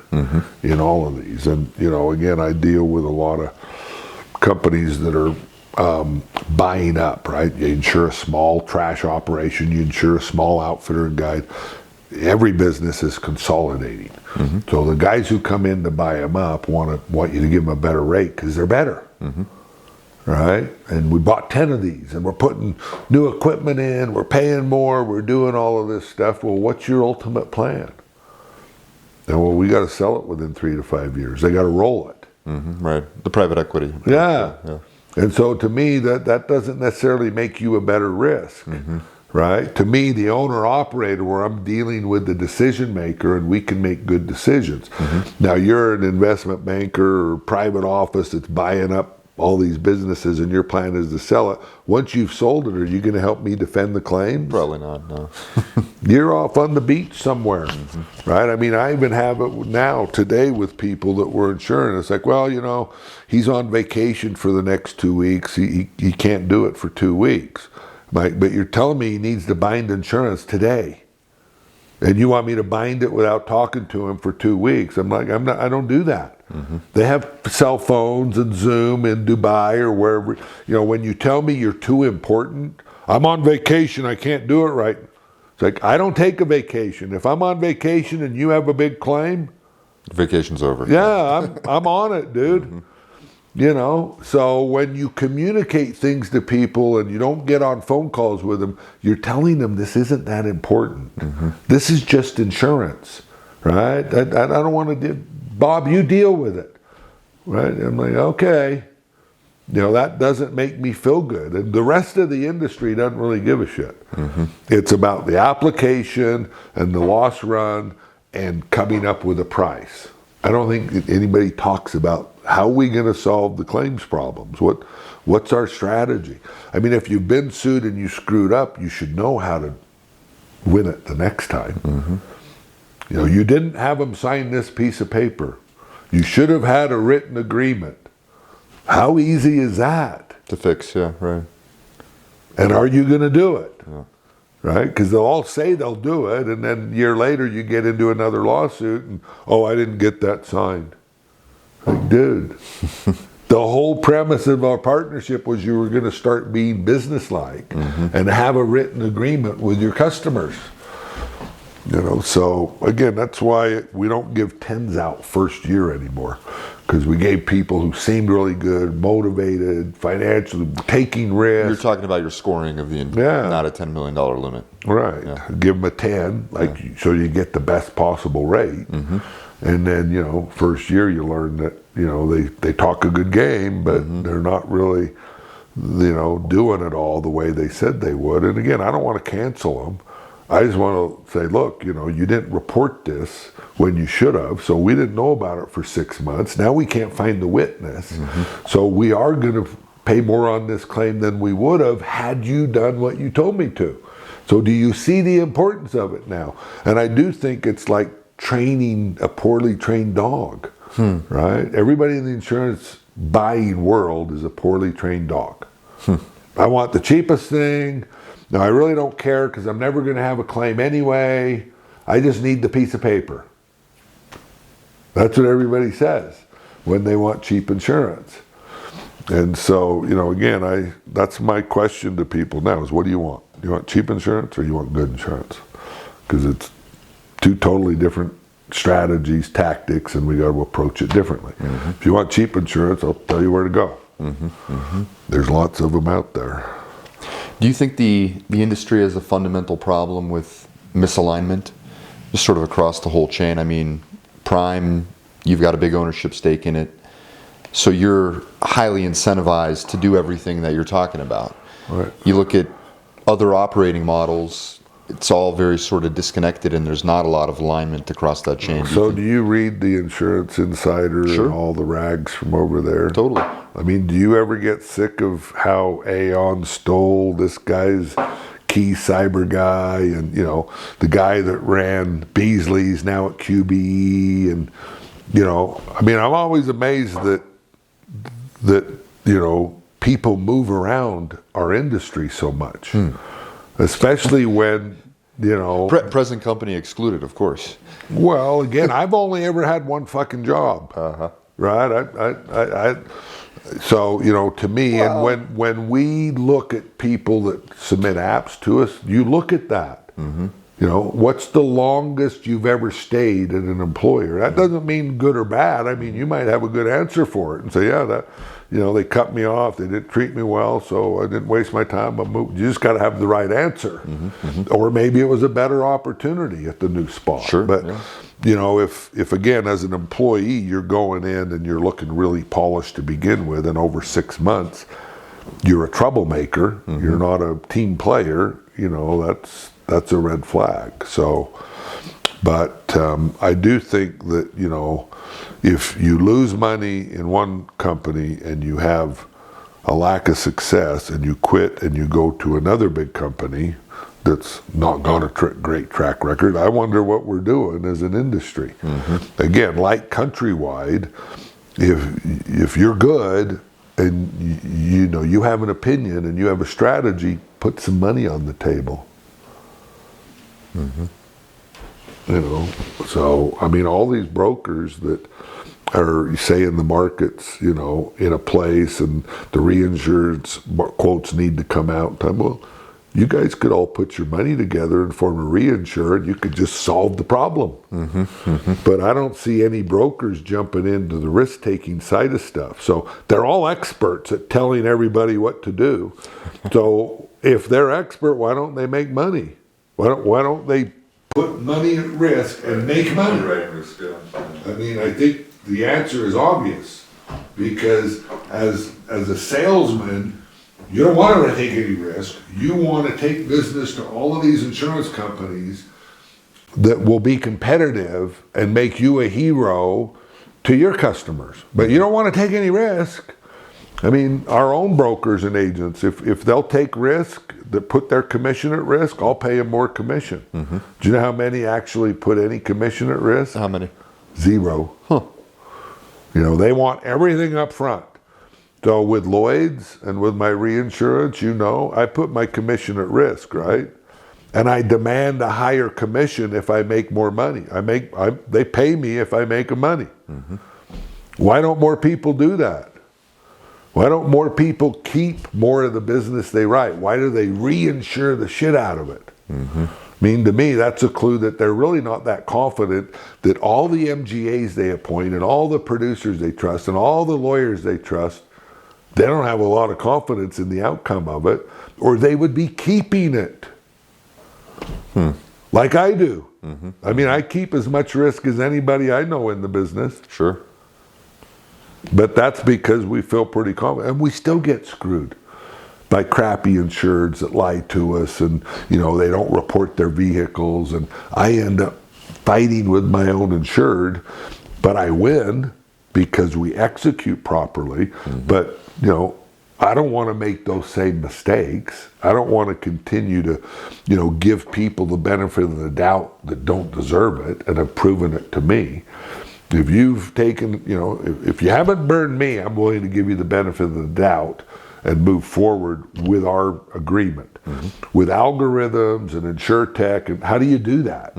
in all of these. And, again, I deal with a lot of companies that are buying up, right? You insure a small trash operation, you insure a small outfitter and guide. Every business is consolidating. So the guys who come in to buy them up want you to give them a better rate because they're better, right? And we bought 10 of these, and we're putting new equipment in, we're paying more, we're doing all of this stuff. Well, what's your ultimate plan? And well, we got to sell it within 3 to 5 years. They got to roll it. Right, the private equity. Yeah. And so to me, that doesn't necessarily make you a better risk. right? To me, the owner-operator, where I'm dealing with the decision maker and we can make good decisions. Now, you're an investment banker or private office that's buying up all these businesses and your plan is to sell it. Once you've sold it, are you going to help me defend the claims? Probably not, no. You're off on the beach somewhere, right? I mean, I even have it now today with people that we're insuring. It's like, well, you know, he's on vacation for the next 2 weeks. He can't do it for 2 weeks. But you're telling me he needs to bind insurance today. And you want me to bind it without talking to him for 2 weeks. I'm like, I don't do that. They have cell phones and Zoom in Dubai or wherever. You know, when you tell me you're too important, I'm on vacation, I can't do it right. It's like, I don't take a vacation. If I'm on vacation and you have a big claim, Vacation's over. yeah, I'm on it, dude. You know, so when you communicate things to people and you don't get on phone calls with them, you're telling them this isn't that important. This is just insurance, right? I don't want to Bob, you deal with it, right? I'm like, okay. You know, that doesn't make me feel good. And the rest of the industry doesn't really give a shit. It's about the application and the loss run and coming up with a price. I don't think anybody talks about how are we going to solve the claims problems? What's our strategy? I mean, if you've been sued and you screwed up, you should know how to win it the next time. You know, you didn't have them sign this piece of paper. You should have had a written agreement. How easy is that? To fix, yeah, right. And are you going to do it? Yeah. Right? Because they'll all say they'll do it, and then a year later you get into another lawsuit, and, oh, I didn't get that signed. Like, dude, the whole premise of our partnership was you were going to start being businesslike and have a written agreement with your customers. You know, so again, that's why we don't give 10s out first year anymore, because we gave people who seemed really good, motivated, financially, taking risks. You're talking about your scoring of the not a $10 million limit. Right. Yeah. Give them a 10, so you get the best possible rate. And then, you know, first year you learn that, you know, they talk a good game, but they're not really, you know, doing it all the way they said they would. And again, I don't want to cancel them. I just want to say, look, you know, you didn't report this when you should have, so we didn't know about it for 6 months. Now we can't find the witness. So we are going to pay more on this claim than we would have had you done what you told me to. So do you see the importance of it now? And I do think it's like training a poorly trained dog, right? Everybody in the insurance buying world is a poorly trained dog. I want the cheapest thing. Now, I really don't care because I'm never going to have a claim anyway. I just need the piece of paper. That's what everybody says when they want cheap insurance. And so, you know, again, that's my question to people now is, what do you want? Do you want cheap insurance or you want good insurance? Because it's two totally different strategies, tactics, and we got to approach it differently. If you want cheap insurance, I'll tell you where to go. There's lots of them out there. Do you think the industry has a fundamental problem with misalignment, just sort of across the whole chain? I mean, Prime, you've got a big ownership stake in it, so you're highly incentivized to do everything that you're talking about. Right. You look at other operating models, it's all very sort of disconnected, and there's not a lot of alignment across that chain. So do you read the Insurance Insider and all the rags from over there? Totally. I mean, do you ever get sick of how Aon stole this guy's key cyber guy, and, you know, the guy that ran Beasley's now at QBE, and, you know, I mean, I'm always amazed that you know, people move around our industry so much, especially when, you know, Present company excluded, of course. well, again, I've only ever had one fucking job, right? So, you know, to me, and when we look at people that submit apps to us, you look at that. You know, what's the longest you've ever stayed at an employer? That doesn't mean good or bad. I mean, you might have a good answer for it and say, yeah, that, you know, they cut me off, they didn't treat me well, so I didn't waste my time. I moved. You just got to have the right answer. Or maybe it was a better opportunity at the new spot. Sure. But, you know, if again, as an employee, you're going in and you're looking really polished to begin with, and over 6 months, you're a troublemaker, you're not a team player, that's a red flag. So, but I do think that, if you lose money in one company and you have a lack of success and you quit and you go to another big company that's not got a great track record, I wonder what we're doing as an industry. Again, like Countrywide, if you're good and you have an opinion and you have a strategy, put some money on the table. So I mean, all these brokers that are, say, in the markets, in a place, and the reinsurance quotes need to come out. Well, you guys could all put your money together and form a reinsurer, and you could just solve the problem. But I don't see any brokers jumping into the risk-taking side of stuff. So they're all experts at telling everybody what to do. So if they're expert, why don't they make money? Why don't they put money at risk and make money? I mean, I think the answer is obvious, because as a salesman, you don't want to take any risk. You want to take business to all of these insurance companies that will be competitive and make you a hero to your customers. But you don't want to take any risk. I mean, our own brokers and agents, if they'll take risk, that put their commission at risk, I'll pay them more commission. Do you know how many actually put any commission at risk? How many? 0. They want everything up front. So with Lloyd's and with my reinsurance, I put my commission at risk, right? And I demand a higher commission if I make more money. They pay me if I make money. Why don't more people do that? Why don't more people keep more of the business they write? Why do they reinsure the shit out of it? I mean, to me, that's a clue that they're really not that confident that all the MGAs they appoint and all the producers they trust and all the lawyers they trust, they don't have a lot of confidence in the outcome of it, or they would be keeping it. Like I do. I mean, I keep as much risk as anybody I know in the business. Sure. But that's because we feel pretty confident, and we still get screwed by crappy insureds that lie to us, and they don't report their vehicles, and I end up fighting with my own insured, but I win because we execute properly. But I don't want to make those same mistakes. I don't want to continue to give people the benefit of the doubt that don't deserve it and have proven it to me. If you've taken, if you haven't burned me, I'm willing to give you the benefit of the doubt and move forward with our agreement. With algorithms and InsurTech, and how do you do that?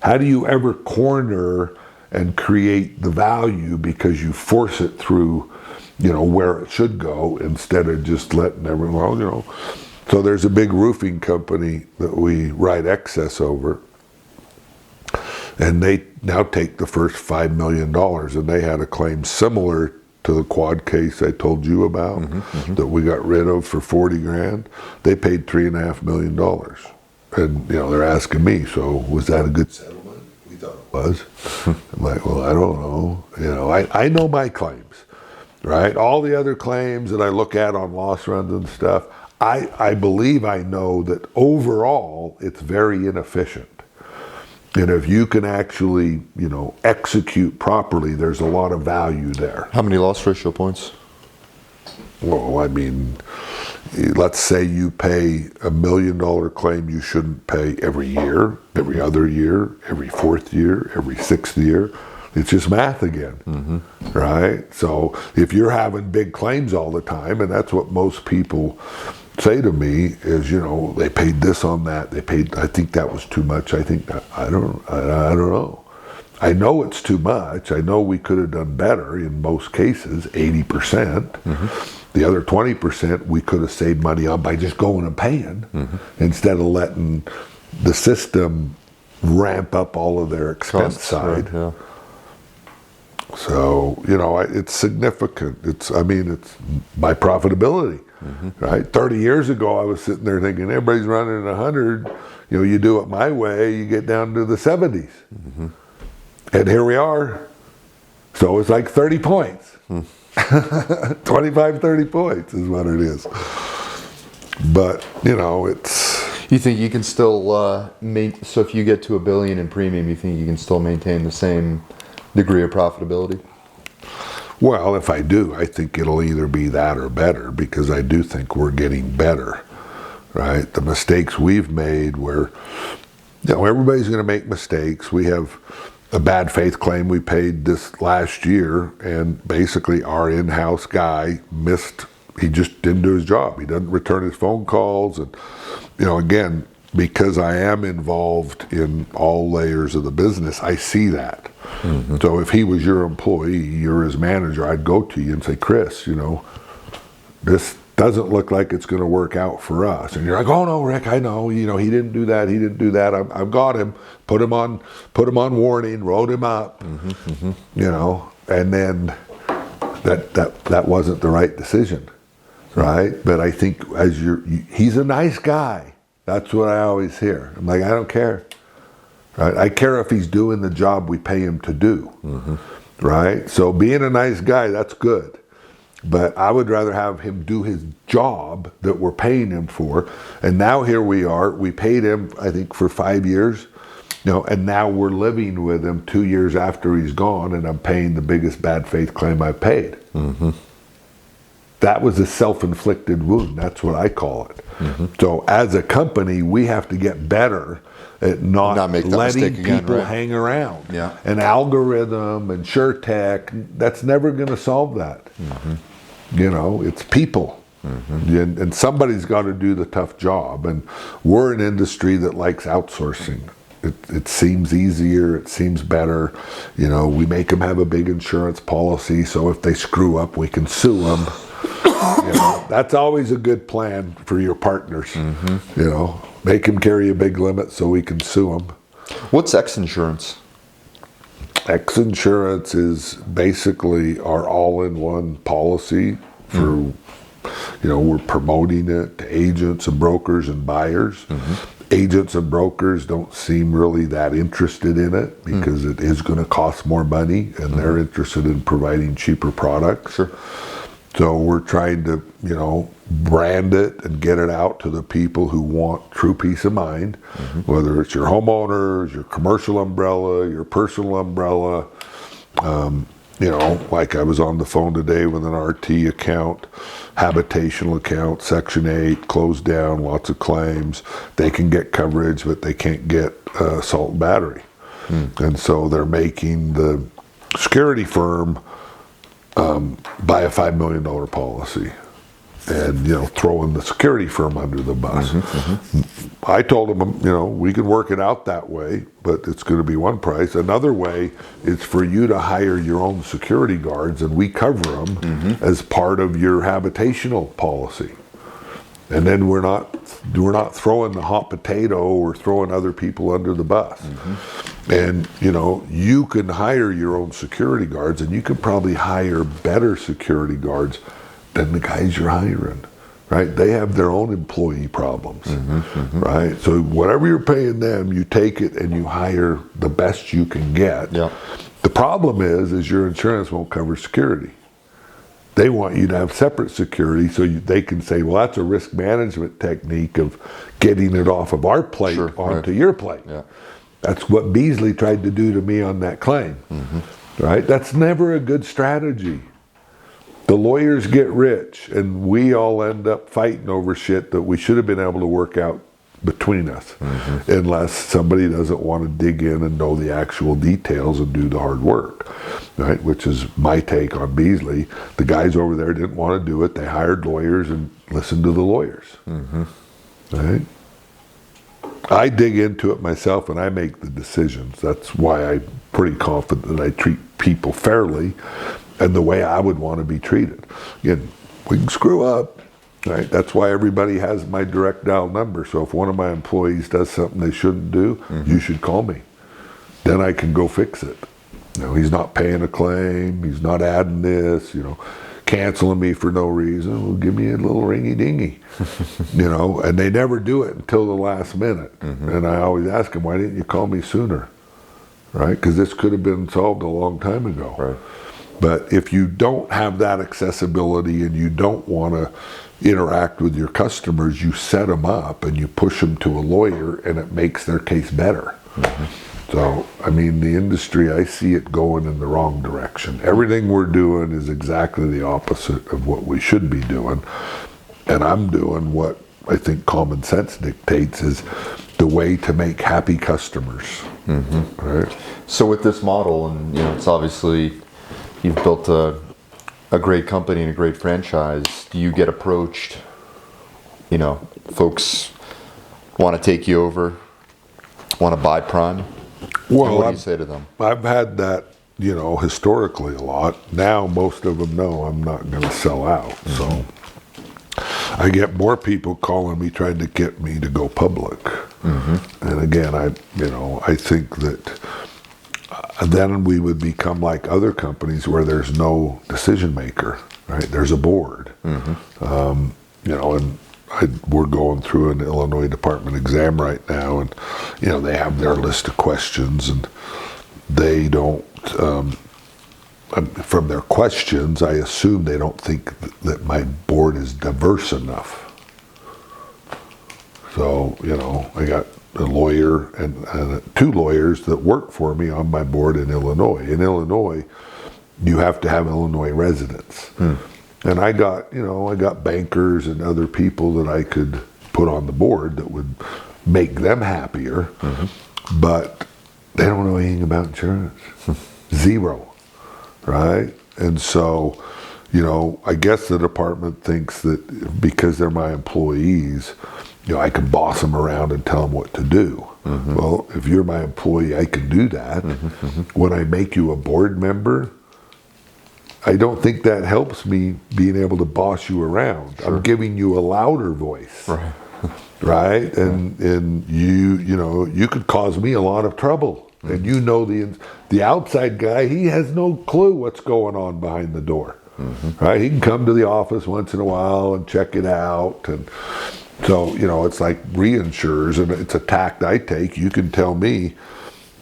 How do you ever corner and create the value because you force it through, where it should go, instead of just letting everyone, So there's a big roofing company that we write excess over, and they now take the first $5 million, and they had a claim similar to the quad case I told you about, that we got rid of for $40,000. They paid $3.5 million. And, they're asking me, so was that a good settlement? We thought it was. I'm like, well, I don't know. I know my claims, right? All the other claims that I look at on loss runs and stuff, I believe I know that overall it's very inefficient. And if you can actually, execute properly, there's a lot of value there. How many loss ratio points? Well, I mean, let's say you pay $1 million claim you shouldn't pay every year, every other year, every fourth year, every sixth year. It's just math again, right? So if you're having big claims all the time, and that's what most people say to me is, they paid this on that. They paid, I think that was too much. I think that, I don't know. I know it's too much. I know we could have done better in most cases, 80%. The other 20% we could have saved money on by just going and paying, instead of letting the system ramp up all of their expense Costs, side. Right, yeah. So, it's significant. It's my profitability. Right? 30 years ago, I was sitting there thinking, everybody's running at 100. You do it my way, you get down to the 70s. And here we are. So it's like 30 points. 25, 30 points is what it is. But, it's... You think you can still so if you get to $1 billion in premium, you think you can still maintain the same degree of profitability? Well, if I do, I think it'll either be that or better, because I do think we're getting better, right? The mistakes we've made where, everybody's going to make mistakes. We have a bad faith claim we paid this last year, and basically our in-house guy he just didn't do his job. He doesn't return his phone calls. And, again, because I am involved in all layers of the business, I see that. Mm-hmm. So if he was your employee, you're his manager, I'd go to you and say, Chris, this doesn't look like it's going to work out for us. And you're like, oh no, Rick, I know, he didn't do that. I've got him, put him on warning, wrote him up, mm-hmm, mm-hmm. And then that wasn't the right decision, right? But I think he's a nice guy. That's what I always hear. I'm like, I don't care, right? I care if he's doing the job we pay him to do, mm-hmm. right? So being a nice guy, that's good. But I would rather have him do his job that we're paying him for. And now here we are. We paid him, I think, for 5 years. And now we're living with him 2 years after he's gone, and I'm paying the biggest bad faith claim I've paid. Mm-hmm. That was a self-inflicted wound. That's what I call it. Mm-hmm. So as a company, we have to get better at not letting people hang around. Yeah. An algorithm and SureTech, that's never going to solve that. Mm-hmm. It's people. Mm-hmm. And somebody's got to do the tough job. And we're an industry that likes outsourcing. It seems easier, it seems better. We make them have a big insurance policy, so if they screw up, we can sue them. That's always a good plan for your partners. Mm-hmm. Make them carry a big limit so we can sue them. What's X Insurance? X Insurance is basically our all-in-one policy for, we're promoting it to agents and brokers and buyers. Mm-hmm. Agents and brokers don't seem really that interested in it because it is going to cost more money, and they're interested in providing cheaper products. Sure. So we're trying to, brand it and get it out to the people who want true peace of mind, whether it's your homeowners, your commercial umbrella, your personal umbrella. Like I was on the phone today with an RT account, habitational account, Section 8, closed down, lots of claims. They can get coverage, but they can't get assault and battery. And so they're making the security firm buy a $5 million policy and, throwing the security firm under the bus. I told them, we can work it out that way, but it's going to be one price. Another way is for you to hire your own security guards, and we cover them as part of your habitational policy. And then we're not throwing the hot potato or throwing other people under the bus. And you can hire your own security guards, and you can probably hire better security guards than the guys you're hiring, right? They have their own employee problems, right? So whatever you're paying them, you take it and you hire the best you can get. Yep. The problem is your insurance won't cover security. They want you to have separate security so they can say, well, that's a risk management technique of getting it off of our plate onto your plate. Yeah. That's what Beasley tried to do to me on that claim, right? That's never a good strategy. The lawyers get rich, and we all end up fighting over shit that we should have been able to work out between us, unless somebody doesn't want to dig in and know the actual details and do the hard work, right? Which is my take on Beasley. The guys over there didn't want to do it. They hired lawyers and listened to the lawyers, right? I dig into it myself and I make the decisions. That's why I'm pretty confident that I treat people fairly and the way I would want to be treated. Again, we can screw up, right? That's why everybody has my direct dial number. So if one of my employees does something they shouldn't do, you should call me. Then I can go fix it. He's not paying a claim. He's not adding this, canceling me for no reason. Well, give me a little ringy-dingy, and they never do it until the last minute. And I always ask them, why didn't you call me sooner, right? Because this could have been solved a long time ago. Right. But if you don't have that accessibility and you don't want to interact with your customers, you set them up and you push them to a lawyer, and it makes their case better. So, I mean, the industry, I see it going in the wrong direction. Everything we're doing is exactly the opposite of what we should be doing. And I'm doing what I think common sense dictates is the way to make happy customers. Right? So with this model, and it's obviously you've built a great company and a great franchise. Do you get approached? Folks want to take you over, want to buy Prime. Well, what do you say to them? I've had that, historically a lot. Now most of them know I'm not going to sell out. So I get more people calling me trying to get me to go public. And again, I think that then we would become like other companies where there's no decision maker, right? There's a board. And we're going through an Illinois department exam right now, and they have their list of questions, and they don't. From their questions, I assume they don't think that my board is diverse enough. So I got a lawyer and two lawyers that work for me on my board in Illinois. In Illinois, you have to have Illinois residents. And I got bankers and other people that I could put on the board that would make them happier, but they don't know anything about insurance. Zero, right? And so, I guess the department thinks that because they're my employees, I can boss them around and tell them what to do. Well, if you're my employee, I can do that. When I make you a board member, I don't think that helps me being able to boss you around. Sure. I'm giving you a louder voice, right? And you could cause me a lot of trouble. And the outside guy, he has no clue what's going on behind the door, right? He can come to the office once in a while and check it out, and so it's like reinsurers, and it's a tact I take. You can tell me.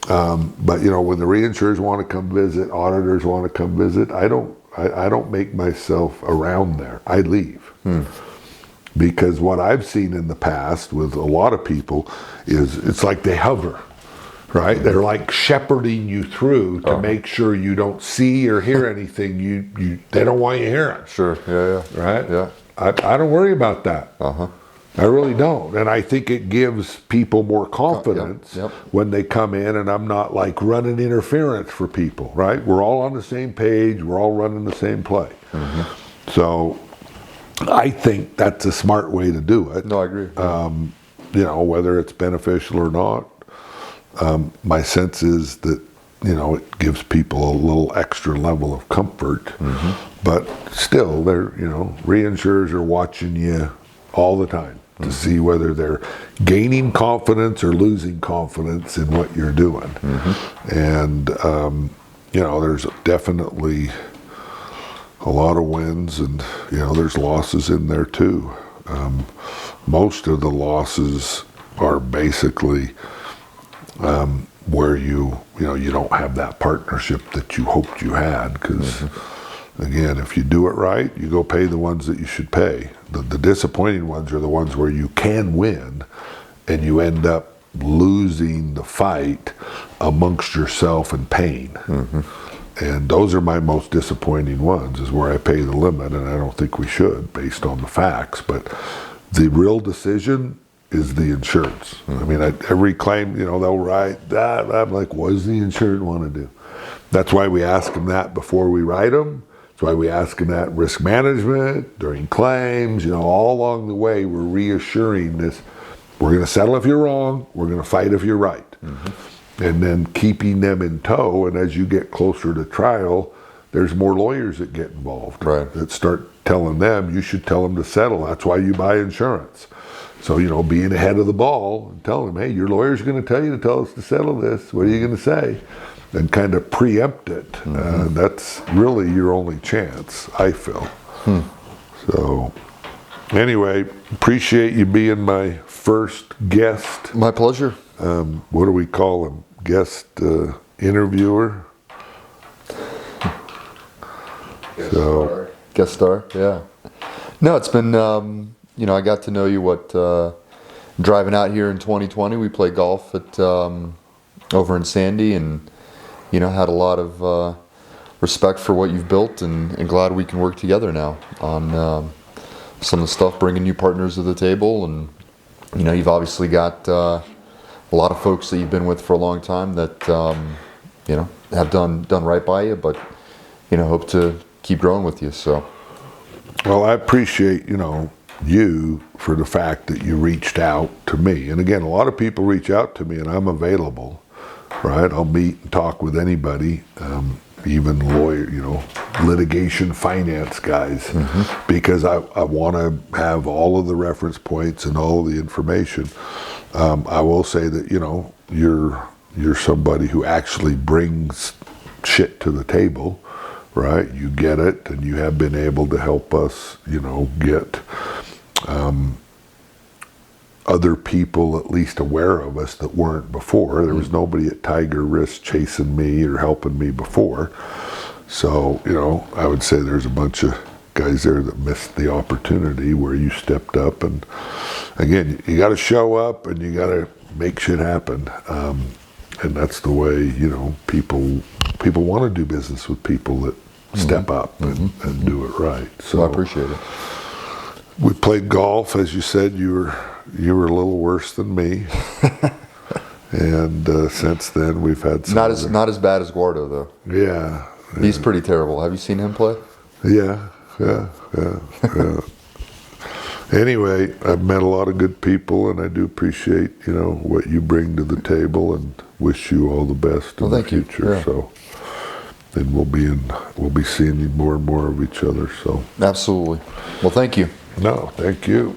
But when the reinsurers want to come visit, auditors want to come visit, I don't make myself around there. I leave. Because what I've seen in the past with a lot of people is it's like they hover, right? They're like shepherding you through to make sure you don't see or hear anything they don't want you hearing. Sure, yeah. Right? Yeah. I don't worry about that. I really don't. And I think it gives people more confidence when they come in, and I'm not like running interference for people, right? We're all on the same page. We're all running the same play. So I think that's a smart way to do it. No, I agree. Whether it's beneficial or not, my sense is that, it gives people a little extra level of comfort. But still, reinsurers are watching you all the time to see whether they're gaining confidence or losing confidence in what you're doing. And, there's definitely a lot of wins, and, there's losses in there too. Most of the losses are basically where you don't have that partnership that you hoped you had, because again, if you do it right, you go pay the ones that you should pay. The disappointing ones are the ones where you can win and you end up losing the fight amongst yourself and pain. And those are my most disappointing ones, is where I pay the limit, and I don't think we should based on the facts. But the real decision is the insurance. I mean, every claim, they'll write that. I'm like, what does the insured want to do? That's why we ask them that before we write them. That's why we ask them that risk management, during claims, all along the way, we're reassuring this. We're going to settle if you're wrong. We're going to fight if you're right. And then keeping them in tow. And as you get closer to trial, there's more lawyers that get involved. That start telling them, you should tell them to settle. That's why you buy insurance. So, being ahead of the ball and telling them, hey, your lawyer's going to tell you to tell us to settle this. What are you going to say? And kind of preempt it. That's really your only chance, I feel. So, anyway, appreciate you being my first guest. My pleasure. What do we call him? Guest interviewer? Guest star, yeah. No, it's been, I got to know you, driving out here in 2020, we played golf at, over in Sandy, and, had a lot of respect for what you've built, and glad we can work together now on some of the stuff, bringing new partners to the table. And, you've obviously got a lot of folks that you've been with for a long time that, have done right by you, but, hope to keep growing with you, so. Well, I appreciate, you for the fact that you reached out to me. And again, a lot of people reach out to me and I'm available, right? I'll meet and talk with anybody, even lawyer, litigation finance guys, because I want to have all of the reference points and all of the information. I will say that, you're somebody who actually brings shit to the table, right? You get it, and you have been able to help us, get other people at least aware of us that weren't before. There was nobody at Tiger Risk chasing me or helping me before. So, I would say there's a bunch of guys there that missed the opportunity where you stepped up. And again, you got to show up and you got to make shit happen. And that's the way, people want to do business with people that step up and do it right. So I appreciate it. We played golf, as you said. You were a little worse than me, and since then we've had some not as bad as Guardo though. Yeah, He's pretty terrible. Have you seen him play? Yeah. Anyway, I've met a lot of good people, and I do appreciate what you bring to the table, and wish you all the best in the future. Yeah. So, and we'll be seeing more and more of each other. So absolutely. Well, thank you. No, thank you.